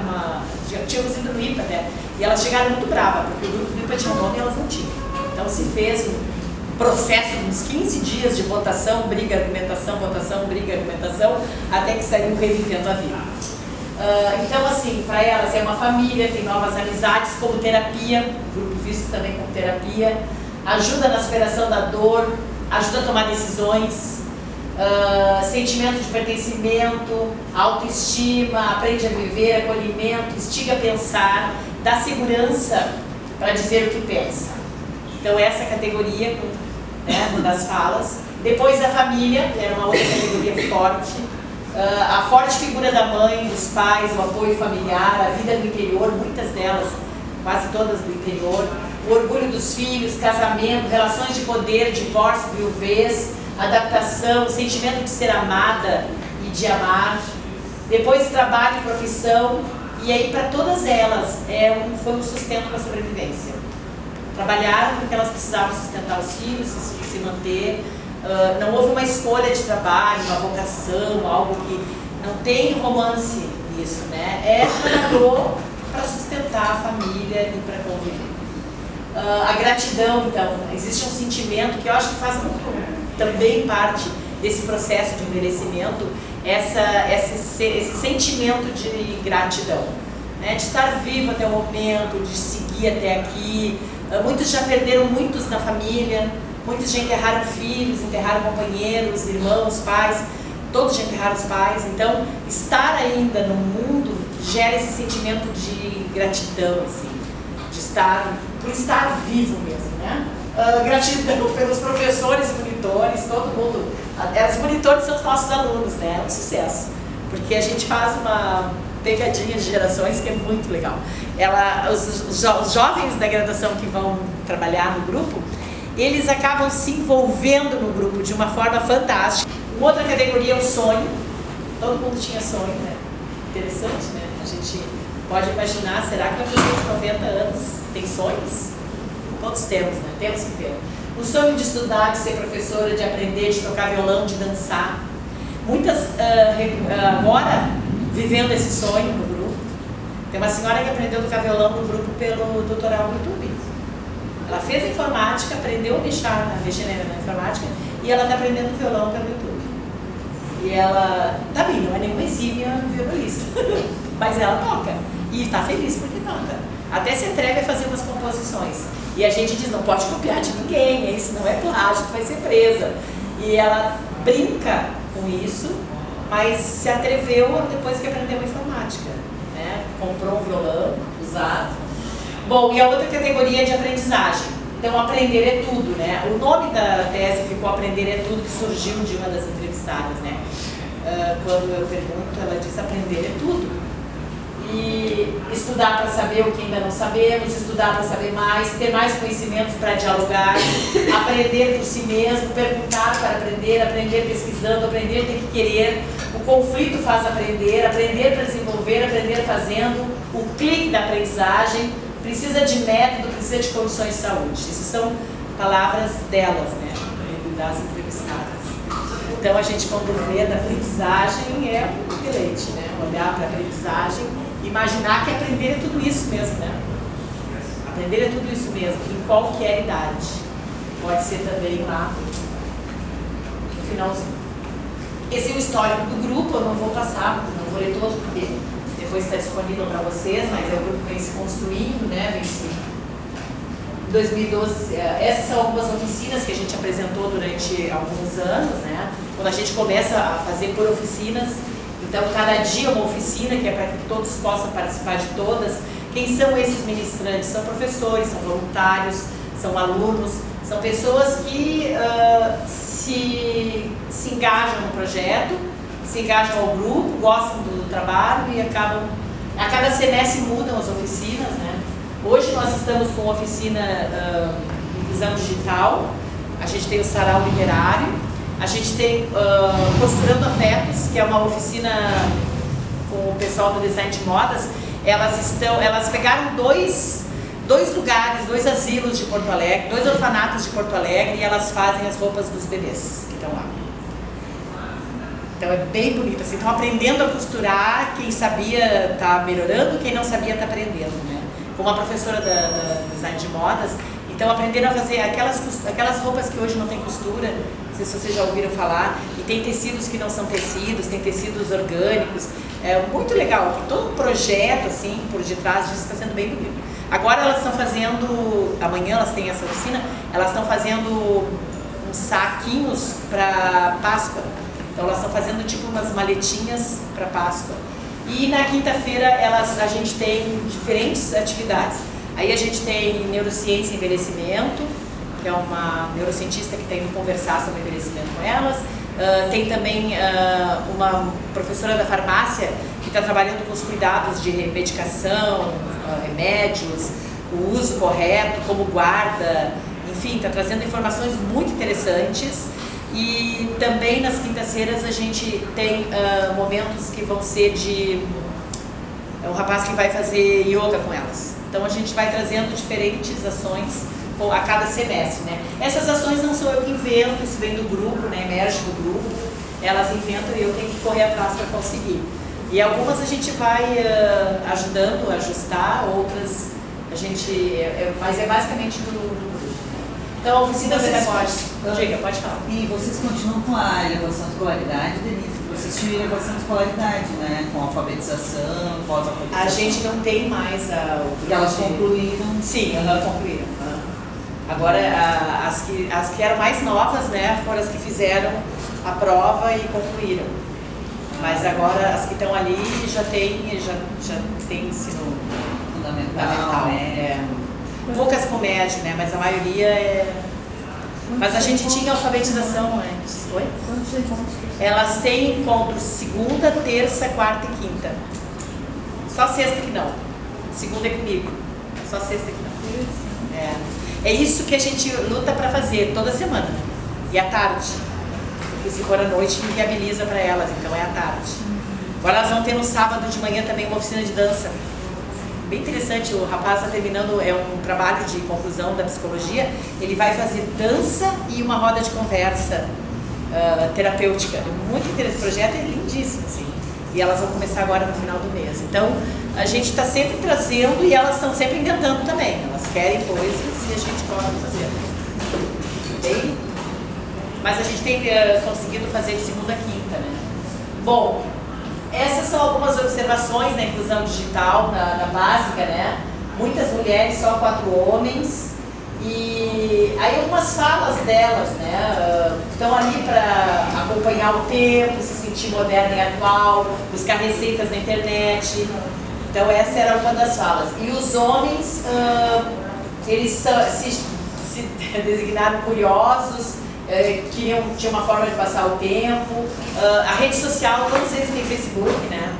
tínhamos ido no IPA até, e elas chegaram muito bravas, porque o grupo do IPA tinha um nome e elas não tinham. Então se fez um processo de uns 15 dias de votação, briga, argumentação, votação, briga, argumentação, até que saiu Revivendo a Vida. Então assim, para elas é uma família, tem novas amizades, como terapia, o grupo visto também como terapia, ajuda na superação da dor, ajuda a tomar decisões, sentimento de pertencimento, autoestima, aprende a viver, acolhimento, instiga a pensar, dá segurança para dizer o que pensa. Então essa categoria, né, das falas. Depois a família, que era uma outra categoria forte, a forte figura da mãe, dos pais, o apoio familiar, a vida no interior, muitas delas, quase todas do interior, o orgulho dos filhos, casamento, relações de poder, divórcio, viuvez, adaptação, o sentimento de ser amada e de amar. Depois trabalho e profissão, e aí para todas elas foi um sustento para a sobrevivência. Trabalharam porque elas precisavam sustentar os filhos, se manter. Não houve uma escolha de trabalho, uma vocação, algo que não tem romance nisso, né? Trabalhou para sustentar a família e para conviver. A gratidão, então, existe um sentimento que eu acho que faz muito também parte desse processo de envelhecimento, esse sentimento de gratidão, né? De estar vivo até o momento, de seguir até aqui. Muitos já perderam muitos na família, muitos já enterraram filhos, enterraram companheiros, irmãos, pais, todos já enterraram os pais. Então, estar ainda no mundo gera esse sentimento de gratidão, assim, por estar vivo mesmo, né? Gratidão pelos professores, monitores, todo mundo. Os monitores são os nossos alunos, né? É um sucesso, porque a gente faz uma pegadinha de gerações que é muito legal. Os jovens da graduação que vão trabalhar no grupo, eles acabam se envolvendo no grupo de uma forma fantástica. Uma outra categoria é o sonho. Todo mundo tinha sonho, né? Interessante, né? A gente pode imaginar, será que uma pessoa de 90 anos tem sonhos? Todos temos, né? Temos que ter. o sonho de estudar, de ser professora, de aprender, de tocar violão, de dançar. Muitas agora vivendo esse sonho no grupo. Tem uma senhora que aprendeu a tocar violão no grupo pelo tutorial no YouTube. Ela fez informática, aprendeu a mexer na informática e ela está aprendendo violão pelo YouTube. E ela também não é nenhuma exímia violonista, mas ela toca e está feliz porque toca. Até se entrega a fazer umas composições. E a gente diz, não pode copiar de ninguém, isso não é plágio, tu vai ser presa. E ela brinca com isso, mas se atreveu depois que aprendeu informática, né? Comprou um violão usado. Bom, e a outra categoria é de aprendizagem. Então, aprender é tudo, né? O nome da tese ficou Aprender é Tudo, que surgiu de uma das entrevistadas, né? Quando eu pergunto, ela diz aprender é tudo. E estudar para saber o que ainda não sabemos, estudar para saber mais, ter mais conhecimentos para dialogar, aprender por si mesmo, perguntar para aprender, aprender pesquisando, aprender tem que querer, o conflito faz aprender, aprender para desenvolver, aprender fazendo, o clique da aprendizagem, precisa de método, precisa de condições de saúde. Essas são palavras delas, né, das entrevistadas. Então a gente, quando vê da aprendizagem, é um deleite, né, olhar para a aprendizagem, imaginar que aprender é tudo isso mesmo, né? Aprender é tudo isso mesmo, em qualquer idade. Pode ser também lá no finalzinho. Esse é o histórico do grupo, eu não vou passar, não vou ler todo, porque depois está disponível para vocês, mas é o grupo que vem se construindo, né? Vem se... Em 2012, essas são algumas oficinas que a gente apresentou durante alguns anos, né? Quando a gente começa a fazer por oficinas, então, cada dia uma oficina, que é para que todos possam participar de todas. Quem são esses ministrantes? São professores, são voluntários, são alunos, são pessoas que se engajam no projeto, se engajam ao grupo, gostam do trabalho e acabam... A cada semestre mudam as oficinas, né? Hoje nós estamos com oficina Inclusão Digital, a gente tem o Sarau Literário, a gente tem Costurando Afetos, que é uma oficina com o pessoal do design de modas. Elas pegaram dois lugares, 2 asilos de Porto Alegre, 2 orfanatos de Porto Alegre, e elas fazem as roupas dos bebês que estão lá. Então é bem bonito, assim, estão aprendendo a costurar, quem sabia está melhorando, quem não sabia está aprendendo, né? Como a professora da design de modas, então aprenderam a fazer aquelas roupas que hoje não tem costura. Não sei se vocês já ouviram falar, e tem tecidos que não são tecidos, tem tecidos orgânicos, é muito legal, tem todo um projeto assim por detrás disso, está sendo bem bonito. Agora elas estão fazendo, amanhã elas têm essa oficina, elas estão fazendo uns saquinhos para Páscoa, então elas estão fazendo tipo umas maletinhas para Páscoa. E na quinta-feira a gente tem diferentes atividades. Aí a gente tem neurociência e envelhecimento, que é uma neurocientista que está indo conversar sobre envelhecimento com elas. Tem também uma professora da farmácia que está trabalhando com os cuidados de medicação, remédios, o uso correto, como guarda, enfim, está trazendo informações muito interessantes. E também nas quintas-feiras a gente tem momentos que vão ser de um rapaz que vai fazer yoga com elas. Então a gente vai trazendo diferentes ações a cada semestre, né? Essas ações não sou eu que invento, isso vem do grupo, né? Emerge do grupo, elas inventam e eu tenho que correr atrás para conseguir. E algumas a gente vai ajudando a ajustar, outras a gente... mas é basicamente do grupo. Então, a oficina pedagógica... Diga, pode falar. E vocês continuam com a elevação de escolaridade, Denise? Vocês tinham elevação de escolaridade, né? Com alfabetização, pós-alfabetização. A gente não tem mais o grupo. Elas concluíram? Sim, concluíram. Agora, as que eram mais novas, né, foram as que fizeram a prova e concluíram. Mas agora, as que estão ali já tem ensino fundamental. Poucas com médio, né, mas a maioria é... Mas a gente tinha alfabetização antes. Oi? Quantos encontros? Elas têm encontros segunda, terça, quarta e quinta. Só sexta que não. Segunda é comigo. Só sexta que não. É isso que a gente luta para fazer toda semana. E à tarde. Porque se for à noite, inviabiliza para elas, então é à tarde. Agora elas vão ter no sábado de manhã também uma oficina de dança. bem interessante, o rapaz está terminando, é um trabalho de conclusão da psicologia, ele vai fazer dança e uma roda de conversa terapêutica. É muito interessante, o projeto é lindíssimo, assim. E elas vão começar agora no final do mês. Então, a gente está sempre trazendo e elas estão sempre inventando também. Elas querem coisas e a gente pode fazer. Bem? Mas a gente tem conseguido fazer de segunda a quinta, né? Bom, essas são algumas observações na inclusão digital, na básica, né? Muitas mulheres, só 4 homens. E aí algumas falas delas, né? Estão ali para acompanhar o tempo, se sentir moderna e atual, buscar receitas na internet. Então essa era uma das falas. E os homens, eles se designaram curiosos, tinha uma forma de passar o tempo. A rede social, todos eles têm Facebook, né?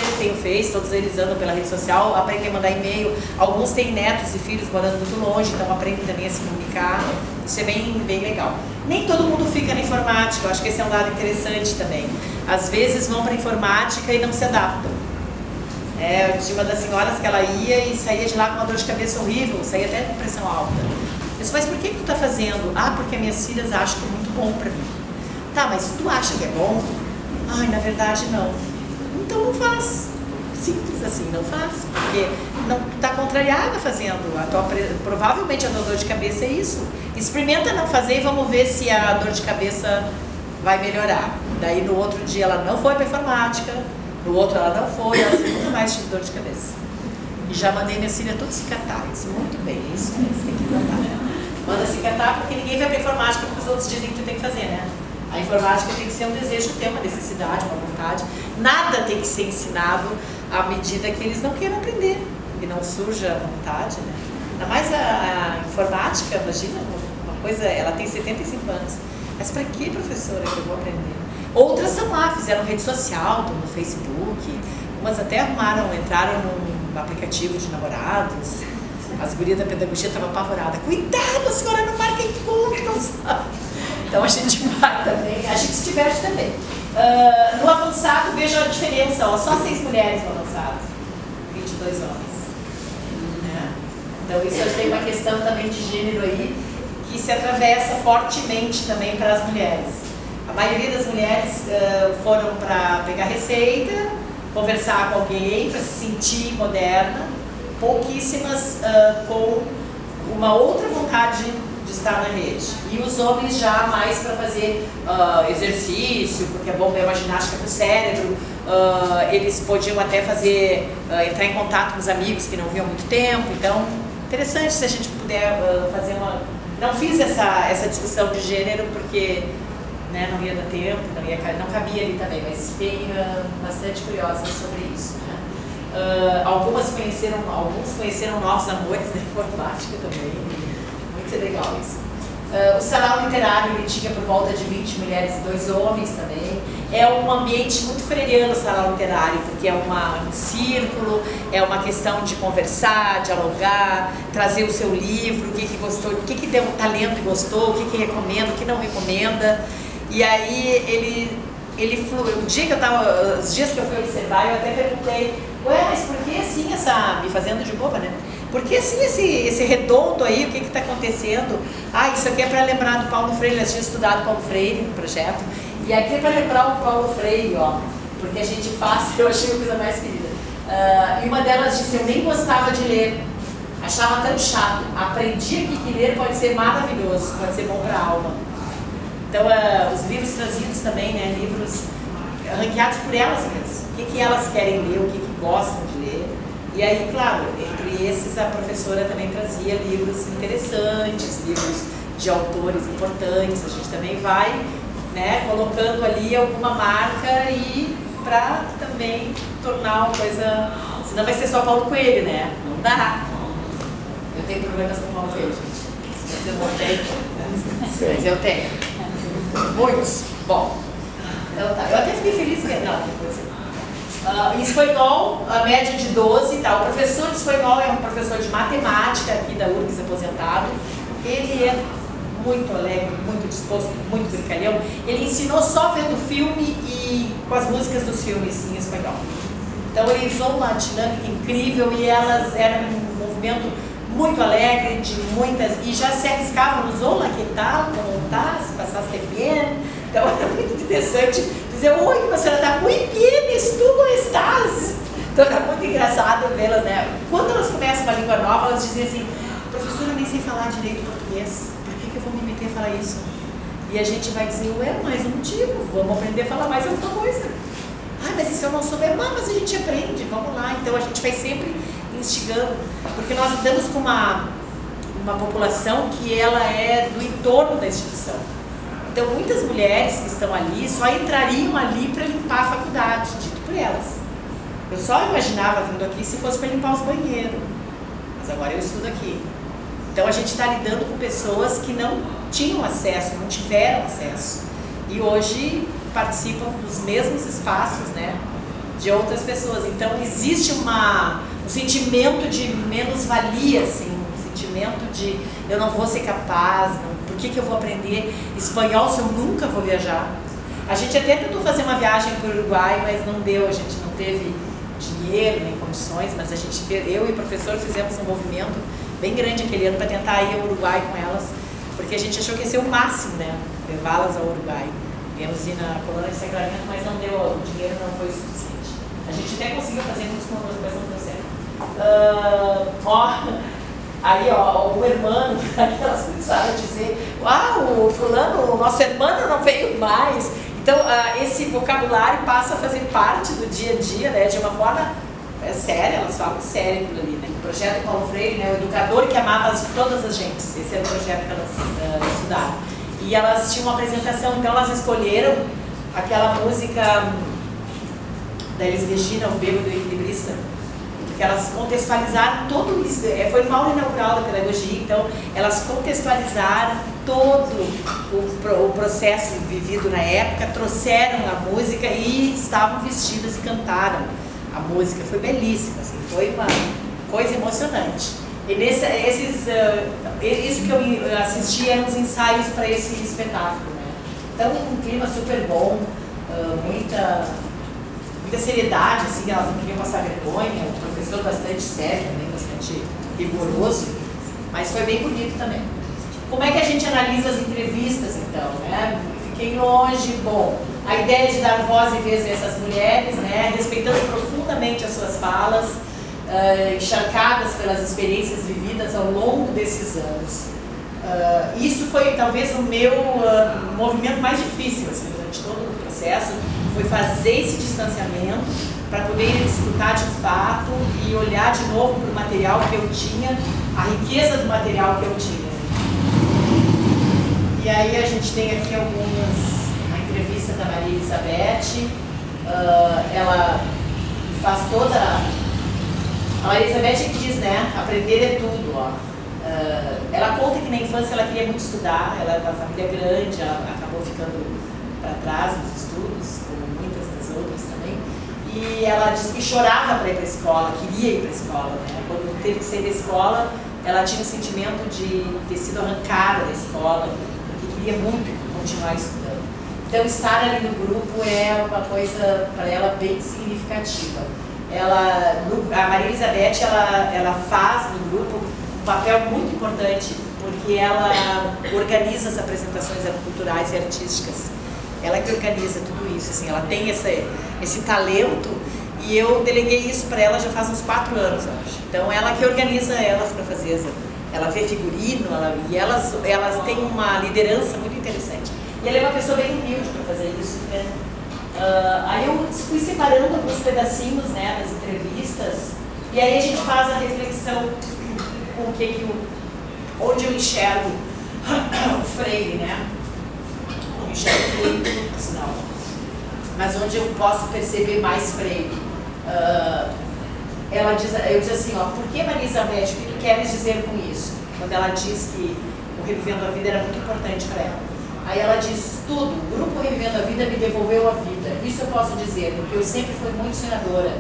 Eles têm o Face, todos eles andam pela rede social, aprendem a mandar e-mail. Alguns têm netos e filhos morando muito longe, então aprendem também a se comunicar. Isso é bem legal. Nem todo mundo fica na informática, eu acho que esse é um lado interessante também. Às vezes vão para a informática e não se adaptam. Eu tinha uma das senhoras que ela ia e saía de lá com uma dor de cabeça horrível, saía até com pressão alta. Eu disse, mas por que tu está fazendo? Ah, porque minhas filhas acham que é muito bom para mim. Tá, mas tu acha que é bom? Ai, na verdade não. Então não faz. Simples assim, não faz. Porque não, tu está contrariada fazendo. Provavelmente a tua dor de cabeça é isso. Experimenta não fazer e vamos ver se a dor de cabeça vai melhorar. Daí no outro dia ela não foi para informática, no outro ela não foi, ela nunca mais tive dor de cabeça. E já mandei minha filha tudo se catar. Eu disse, muito bem, isso mesmo, tem que mandar. Manda se catar porque ninguém vai para informática porque os outros dizem que tu tem que fazer, né? A informática tem que ser um desejo teu, uma necessidade, uma vontade. Nada tem que ser ensinado à medida que eles não queiram aprender, que não surja a vontade, né? Ainda mais a informática, imagina, uma coisa, ela tem 75 anos. Mas para que, professora, que eu vou aprender? Outras são lá, fizeram rede social, estão no Facebook, umas até entraram num aplicativo de namorados. As gurias da pedagogia estavam apavoradas. Cuidado, a senhora não marca encontro, não sabe? Então a gente vai também, a gente se diverte também. No avançado, veja a diferença, ó, só 6 mulheres no avançado, 22 homens. Né? Então isso acho que tem uma questão também de gênero aí, que se atravessa fortemente também para as mulheres. A maioria das mulheres foram para pegar receita, conversar com alguém, para se sentir moderna, pouquíssimas com uma outra vontade de estar na rede. E os homens já mais para fazer exercício, porque é bom ver uma ginástica para o cérebro, eles podiam até fazer, entrar em contato com os amigos que não viam há muito tempo. Então, interessante se a gente puder fazer uma... Não fiz essa discussão de gênero porque né, não ia dar tempo, não cabia ali também, mas fiquei bastante curiosa sobre isso. Né? Alguns conheceram novos amores da informática também. Muito legal isso. O sarau literário ele tinha por volta de 20 mulheres e 2 homens também. É um ambiente muito freiriano o sarau literário, porque é um círculo, é uma questão de conversar, dialogar, trazer o seu livro, o que gostou, o que deu talento e gostou, o que recomenda, o que não recomenda. E aí ele flui. Os dias que eu fui observar, eu até perguntei, ué, mas por que assim me fazendo de boba, né? Por que assim esse redondo aí, o que está acontecendo? Ah, isso aqui é para lembrar do Paulo Freire, eles tinham estudado Paulo Freire no projeto. E aqui é para lembrar o Paulo Freire, ó, porque a gente faz, eu achei a coisa mais querida. E uma delas disse, eu nem gostava de ler, achava tão chato. Aprendi aqui que ler pode ser maravilhoso, pode ser bom para a alma. Então, os livros trazidos também, né, livros ranqueados por elas mesmas. O que elas querem ler, o que gostam de ler. E aí, claro, entre esses a professora também trazia livros interessantes, livros de autores importantes. A gente também vai, né, colocando ali alguma marca e para também tornar uma coisa... Senão vai ser só Paulo Coelho, né? Não dá. Eu tenho problemas com Paulo Coelho, gente. Se vocês não têm, mas eu tenho. Muitos. Bom, então tá. Eu até fiquei feliz que... Não, depois... em espanhol, a média de 12 e tal. O professor de espanhol é um professor de matemática aqui da URGS aposentado. Ele é muito alegre, muito disposto, muito brincalhão. Ele ensinou só vendo filme e com as músicas dos filmes em espanhol. Então ele usou uma dinâmica incrível e elas eram um movimento muito alegre, de muitas, e já se arriscavam nos olá, que tal, como estás, passaste bem. Então era muito interessante dizer, oi, a senhora está muito bem, tu como estás? Então era muito engraçado vê-las, né? Quando elas começam uma língua nova, elas dizem assim, professora, eu nem sei falar direito português, por que eu vou me meter a falar isso? E a gente vai dizer, ué, mais um motivo, vamos aprender a falar mais alguma coisa. Ah, mas e se eu não souber? Mas a gente aprende, vamos lá. Então a gente vai sempre instigando, porque nós lidamos com uma população que ela é do entorno da instituição. Então muitas mulheres que estão ali só entrariam ali para limpar a faculdade, dito por elas. Eu só imaginava vindo aqui se fosse para limpar os banheiros, mas agora eu estudo aqui. Então a gente está lidando com pessoas que não tinham acesso, não tiveram acesso, e hoje participam dos mesmos espaços, né, de outras pessoas. Então existe um sentimento de menos-valia, assim, um sentimento de eu não vou ser capaz, não, por que eu vou aprender espanhol se eu nunca vou viajar? A gente até tentou fazer uma viagem para o Uruguai, mas não deu, a gente não teve dinheiro nem condições, mas a gente, eu e o professor fizemos um movimento bem grande aquele ano para tentar ir ao Uruguai com elas, porque a gente achou que ia ser o máximo, né, levá-las ao Uruguai. Viemos ir na colônia de Sacramento, mas não deu, o dinheiro não foi o suficiente. A gente até conseguiu fazer muitos conosco, mas não deu certo. Aí o irmão, elas começaram a dizer, o fulano, o nosso irmão não veio mais. Então esse vocabulário passa a fazer parte do dia a dia, né, de uma forma séria, elas falam sério aquilo ali, né? O projeto Paulo Freire, né, o educador que amava todas as gentes, esse era o projeto que elas estudaram. E elas tinham uma apresentação, então elas escolheram aquela música da Elis Regina, O Bêbado Equilibrista, porque elas contextualizaram todo isso, foi uma aula inaugural da pedagogia, então elas contextualizaram todo o processo vivido na época, trouxeram a música e estavam vestidas e cantaram a música, foi belíssima, assim, foi uma coisa emocionante. E isso que eu assisti eram os ensaios para esse espetáculo, né? Então um clima super bom, muita seriedade, assim, elas não queriam passar vergonha, o professor bastante sério também, bastante rigoroso, mas foi bem bonito também. Como é que a gente analisa as entrevistas, então, né? Fiquei longe, bom, a ideia de dar voz e vez a essas mulheres, né? Respeitando profundamente as suas falas, encharcadas pelas experiências vividas ao longo desses anos. Isso foi talvez o meu movimento mais difícil, assim, durante todo o processo, foi fazer esse distanciamento para poder escutar de fato e olhar de novo para o material que eu tinha, a riqueza do material que eu tinha. E aí a gente tem aqui uma entrevista da Maria Elizabeth, ela faz toda... A Maria Elizabeth que diz, né, aprender é tudo, ó. Ela conta que na infância ela queria muito estudar, ela era uma família grande, ela acabou ficando para trás nos estudos, como muitas das outras também, e ela diz que chorava para ir para a escola, queria ir para a escola, né? Quando teve que sair da escola, ela tinha o sentimento de ter sido arrancada da escola, porque queria muito continuar estudando. Então estar ali no grupo é uma coisa para ela bem significativa. A Maria Elizabeth, ela faz no grupo um papel muito importante, porque ela organiza as apresentações culturais e artísticas. Ela que organiza tudo isso, assim, ela tem esse talento, e eu deleguei isso para ela já faz uns 4 anos, acho. Então ela que organiza elas para fazer, ela vê figurino, e elas têm uma liderança muito interessante. E ela é uma pessoa bem humilde para fazer isso, né? Aí eu fui separando alguns pedacinhos, né, das entrevistas, e aí a gente faz a reflexão com onde eu enxergo o Freire, né? Eu enxergo o Freire, sinal, mas onde eu posso perceber mais Freire. Eu disse assim, ó, por que, Maria Elizabeth, o que tu queres dizer com isso? Quando ela diz que o Revivendo a Vida era muito importante para ela. Aí ela diz, tudo, o grupo Revivendo a Vida me devolveu a vida. Isso eu posso dizer, porque eu sempre fui muito sonhadora.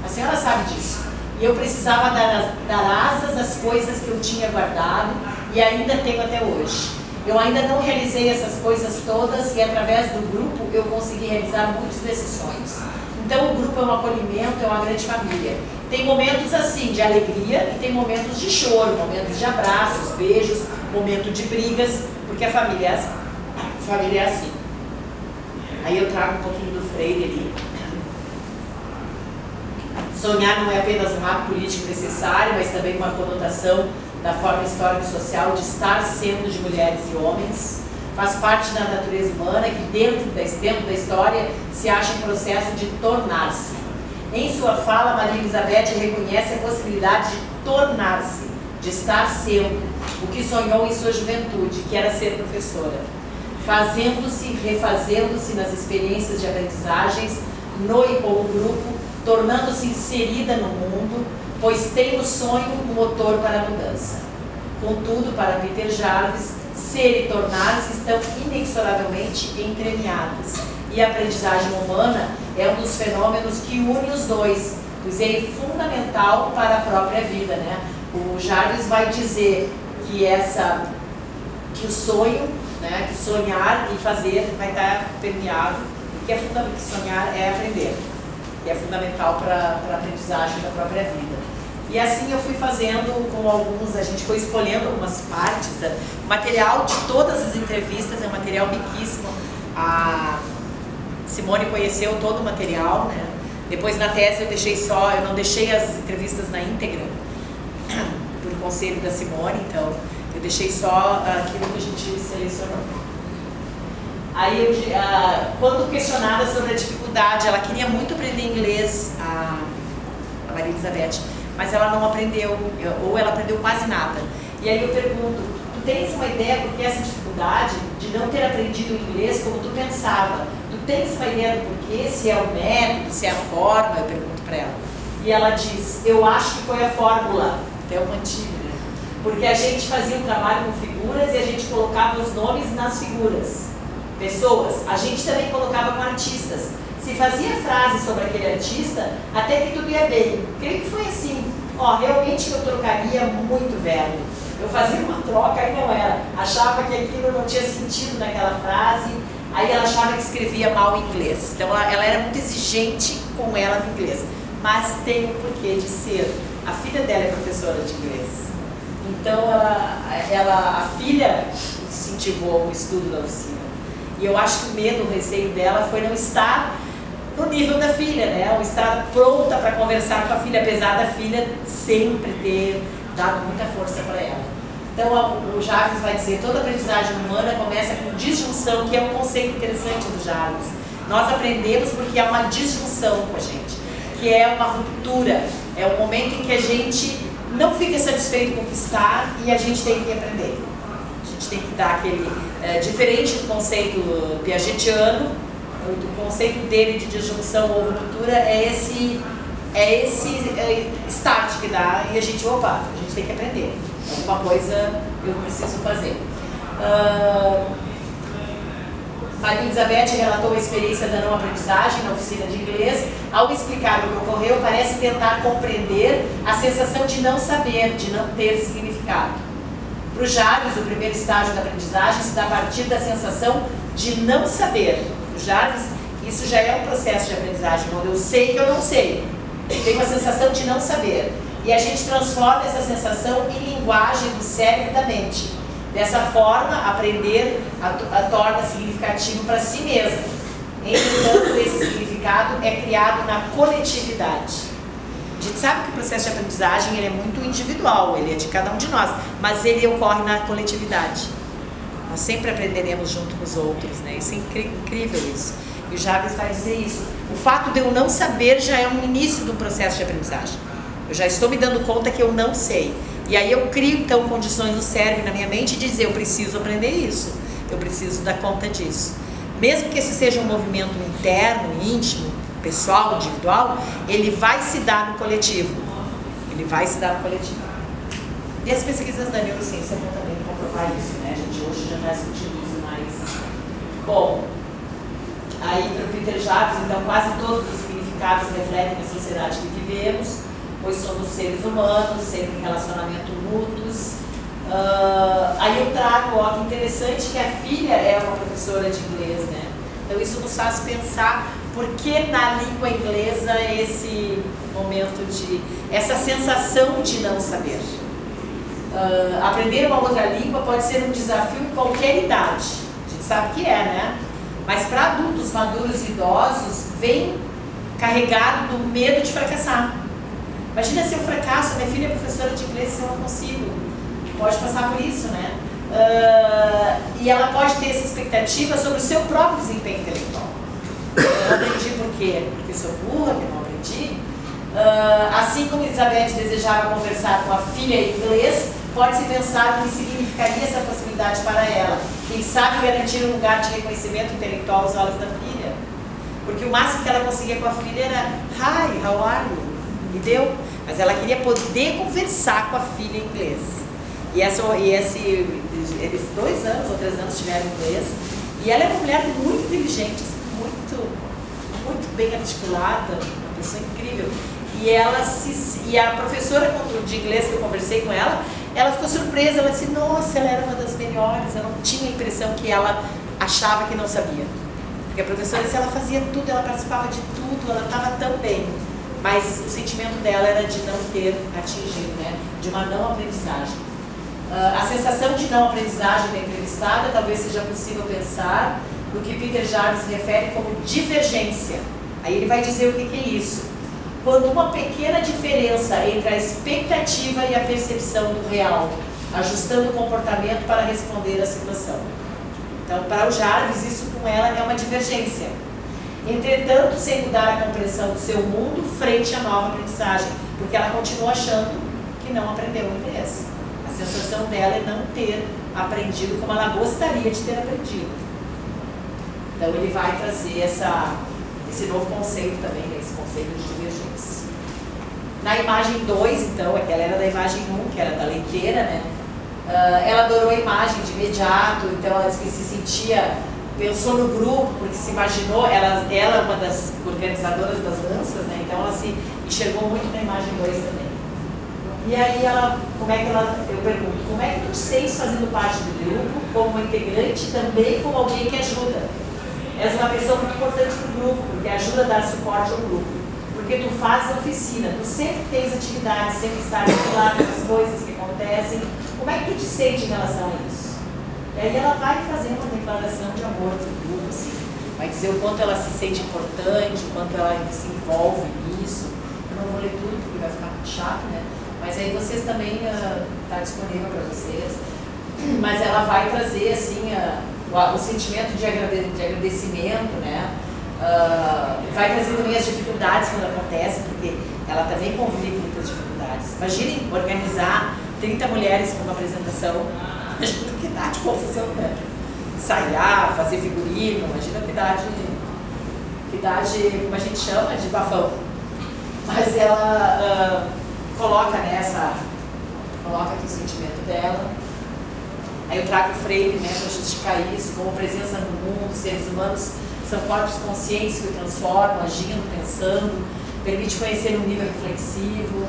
A senhora sabe disso. E eu precisava dar asas às coisas que eu tinha guardado e ainda tenho até hoje. Eu ainda não realizei essas coisas todas e através do grupo eu consegui realizar muitos desses sonhos. Então o grupo é um acolhimento, é uma grande família. Tem momentos assim de alegria e tem momentos de choro, momentos de abraços, beijos, momento de brigas, porque a família é assim. Aí eu trago um pouquinho do Freire ali. Sonhar não é apenas um ato político necessário, mas também uma conotação da forma histórica e social de estar sendo de mulheres e homens. Faz parte da natureza humana que dentro da história se acha em processo de tornar-se. Em sua fala, Maria Elizabeth reconhece a possibilidade de tornar-se, de estar sendo, o que sonhou em sua juventude, que era ser professora, fazendo-se, refazendo-se nas experiências de aprendizagens, no e com o grupo, tornando-se inserida no mundo, pois tem no sonho um motor para a mudança. Contudo, para Peter Jarvis, ser e tornar-se estão inexoravelmente entremeados. E a aprendizagem humana é um dos fenômenos que une os dois, pois ele é fundamental para a própria vida, né? O Jarvis vai dizer que o sonho, né, que sonhar e fazer vai estar permeado, que é fundamental, que sonhar é aprender, que é fundamental para a aprendizagem da própria vida. E assim eu fui fazendo com alguns, a gente foi escolhendo algumas partes, o material de todas as entrevistas é um material riquíssimo. A Simone conheceu todo o material, né? Depois na tese eu não deixei as entrevistas na íntegra, por conselho da Simone, então eu deixei só aquilo que a gente selecionou. Aí, quando questionada sobre a dificuldade, ela queria muito aprender inglês, a Maria Elizabeth, mas ela não aprendeu, ou ela aprendeu quase nada. E aí eu pergunto, tu tens uma ideia por que essa dificuldade de não ter aprendido inglês como tu pensava? Tu tens uma ideia do porquê? Se é o método, se é a forma? Eu pergunto para ela. E ela diz, eu acho que foi a fórmula, até o mantigo, né? Porque a gente fazia um trabalho com figuras e a gente colocava os nomes nas figuras. Pessoas, a gente também colocava com artistas. Se fazia frase sobre aquele artista, até que tudo ia bem. Creio que foi assim. Ó, realmente eu trocaria muito verbo. Eu fazia uma troca e não era. Achava que aquilo não tinha sentido naquela frase. Aí ela achava que escrevia mal em inglês. Então ela era muito exigente com ela no inglês. Mas tem um porquê de ser. A filha dela é professora de inglês. Então a filha incentivou o estudo da oficina. E eu acho que o medo, o receio dela foi não estar no nível da filha, né? Ou estar pronta para conversar com a filha, apesar da filha sempre ter dado muita força para ela. Então o Jarvis vai dizer, toda aprendizagem humana começa com disjunção, que é um conceito interessante do Jarvis. Nós aprendemos porque há uma disjunção com a gente, que é uma ruptura, é um momento em que a gente não fica satisfeito com o que está e a gente tem que aprender. A gente tem que dar aquele, diferente do conceito piagetiano, o conceito dele de disjunção ou ruptura é esse start que dá e a gente tem que aprender. Alguma coisa eu preciso fazer. Maria Elizabeth relatou a experiência da não aprendizagem na oficina de inglês. Ao explicar o que ocorreu, parece tentar compreender a sensação de não saber, de não ter significado. Para o Jarvis, o primeiro estágio da aprendizagem se dá a partir da sensação de não saber. Para o Jarvis, isso já é um processo de aprendizagem, onde eu sei que eu não sei. Eu tenho uma sensação de não saber. E a gente transforma essa sensação em linguagem do cérebro e da mente. Dessa forma, aprender torna significativo para si mesmo. Entretanto, esse significado é criado na coletividade. A gente sabe que o processo de aprendizagem ele é muito individual, ele é de cada um de nós, mas ele ocorre na coletividade. Nós sempre aprenderemos junto com os outros, né? Isso é incrível isso. E o Jarvis vai dizer isso. O fato de eu não saber já é um início do processo de aprendizagem. Eu já estou me dando conta que eu não sei. E aí eu crio, então, condições no cérebro e na minha mente de dizer, eu preciso aprender isso. Eu preciso dar conta disso. Mesmo que esse seja um movimento interno, íntimo, pessoal, individual, ele vai se dar no coletivo. Ele vai se dar no coletivo. E as pesquisas da neurociência vão também comprovar isso, né? A gente hoje já está discutindo isso mais. Bom, aí para o Peter Jarvis, então, quase todos os significados refletem a sociedade que vivemos, pois somos seres humanos, sempre em relacionamento mútuos. Aí eu trago, que interessante, que a filha é uma professora de inglês, né? Então isso nos faz pensar Por que na língua inglesa esse momento de... essa sensação de não saber? Aprender uma outra língua pode ser um desafio em qualquer idade. A gente sabe que é, né? Mas para adultos maduros e idosos, vem carregado do medo de fracassar. Imagina se eu fracasso, minha filha é professora de inglês, eu não consigo. Pode passar por isso, né? E ela pode ter essa expectativa sobre o seu próprio desempenho intelectual. Eu não aprendi por quê? Porque sou burra, que eu não aprendi. Assim como Elizabeth desejava conversar com a filha em inglês, pode-se pensar no que significaria essa possibilidade para ela. Quem sabe garantir um lugar de reconhecimento intelectual aos olhos da filha. Porque o máximo que ela conseguia com a filha era Hi, how are you? E deu. Mas ela queria poder conversar com a filha em inglês. Eles 2 anos ou 3 anos tiveram inglês. E ela é uma mulher muito inteligente, muito bem articulada, uma pessoa incrível. E a professora de inglês que eu conversei com ela, ela ficou surpresa, ela disse, nossa, ela era uma das melhores, eu não tinha a impressão que ela achava que não sabia. Porque a professora disse, ela fazia tudo, ela participava de tudo, ela estava tão bem. Mas o sentimento dela era de não ter atingido, né? De uma não aprendizagem. A sensação de não aprendizagem da entrevistada talvez seja possível pensar no que Peter Jarvis refere como divergência. Aí ele vai dizer o que é isso. Quando uma pequena diferença entre a expectativa e a percepção do real, ajustando o comportamento para responder à situação. Então, para o Jarvis, isso com ela é uma divergência. Entretanto, sem mudar a compreensão do seu mundo frente à nova aprendizagem, porque ela continua achando que não aprendeu inglês. A sensação dela é não ter aprendido como ela gostaria de ter aprendido. Então, ele vai trazer esse novo conceito também, né? Esse conceito de divergência. Na imagem 2, então, aquela era da imagem 1, que era da leiteira, né? Ela adorou a imagem de imediato, então ela disse que se sentia, pensou no grupo, porque se imaginou, ela é uma das organizadoras das danças, né? Então ela se enxergou muito na imagem 2 também. E aí eu pergunto, como é que tu sentes fazendo parte do grupo, como uma integrante, também como alguém que ajuda? És uma pessoa muito importante para o grupo, porque ajuda a dar suporte ao grupo. Porque tu fazes a oficina, tu sempre tens atividades, sempre estás ligado nas coisas que acontecem. Como é que tu te sente em relação a isso? E aí ela vai fazer uma declaração de amor para o grupo, assim. Vai dizer o quanto ela se sente importante, o quanto ela se envolve nisso. Eu não vou ler tudo, porque vai ficar muito chato, né? Mas aí vocês também, está disponível para vocês. Mas ela vai trazer, assim, o sentimento de agradecimento, né? Vai trazer também as dificuldades quando acontecem, porque ela também convive com muitas dificuldades. Imaginem organizar 30 mulheres para uma apresentação. Imagina que dá de confusão, né? Ensaiar, fazer figurino, imagina que dá de, como a gente chama, de bafão. Mas ela coloca aqui o sentimento dela. Aí eu trago o Freire, né, para justificar isso, como presença no mundo, seres humanos são corpos conscientes que o transformam, agindo, pensando, permite conhecer um nível reflexivo.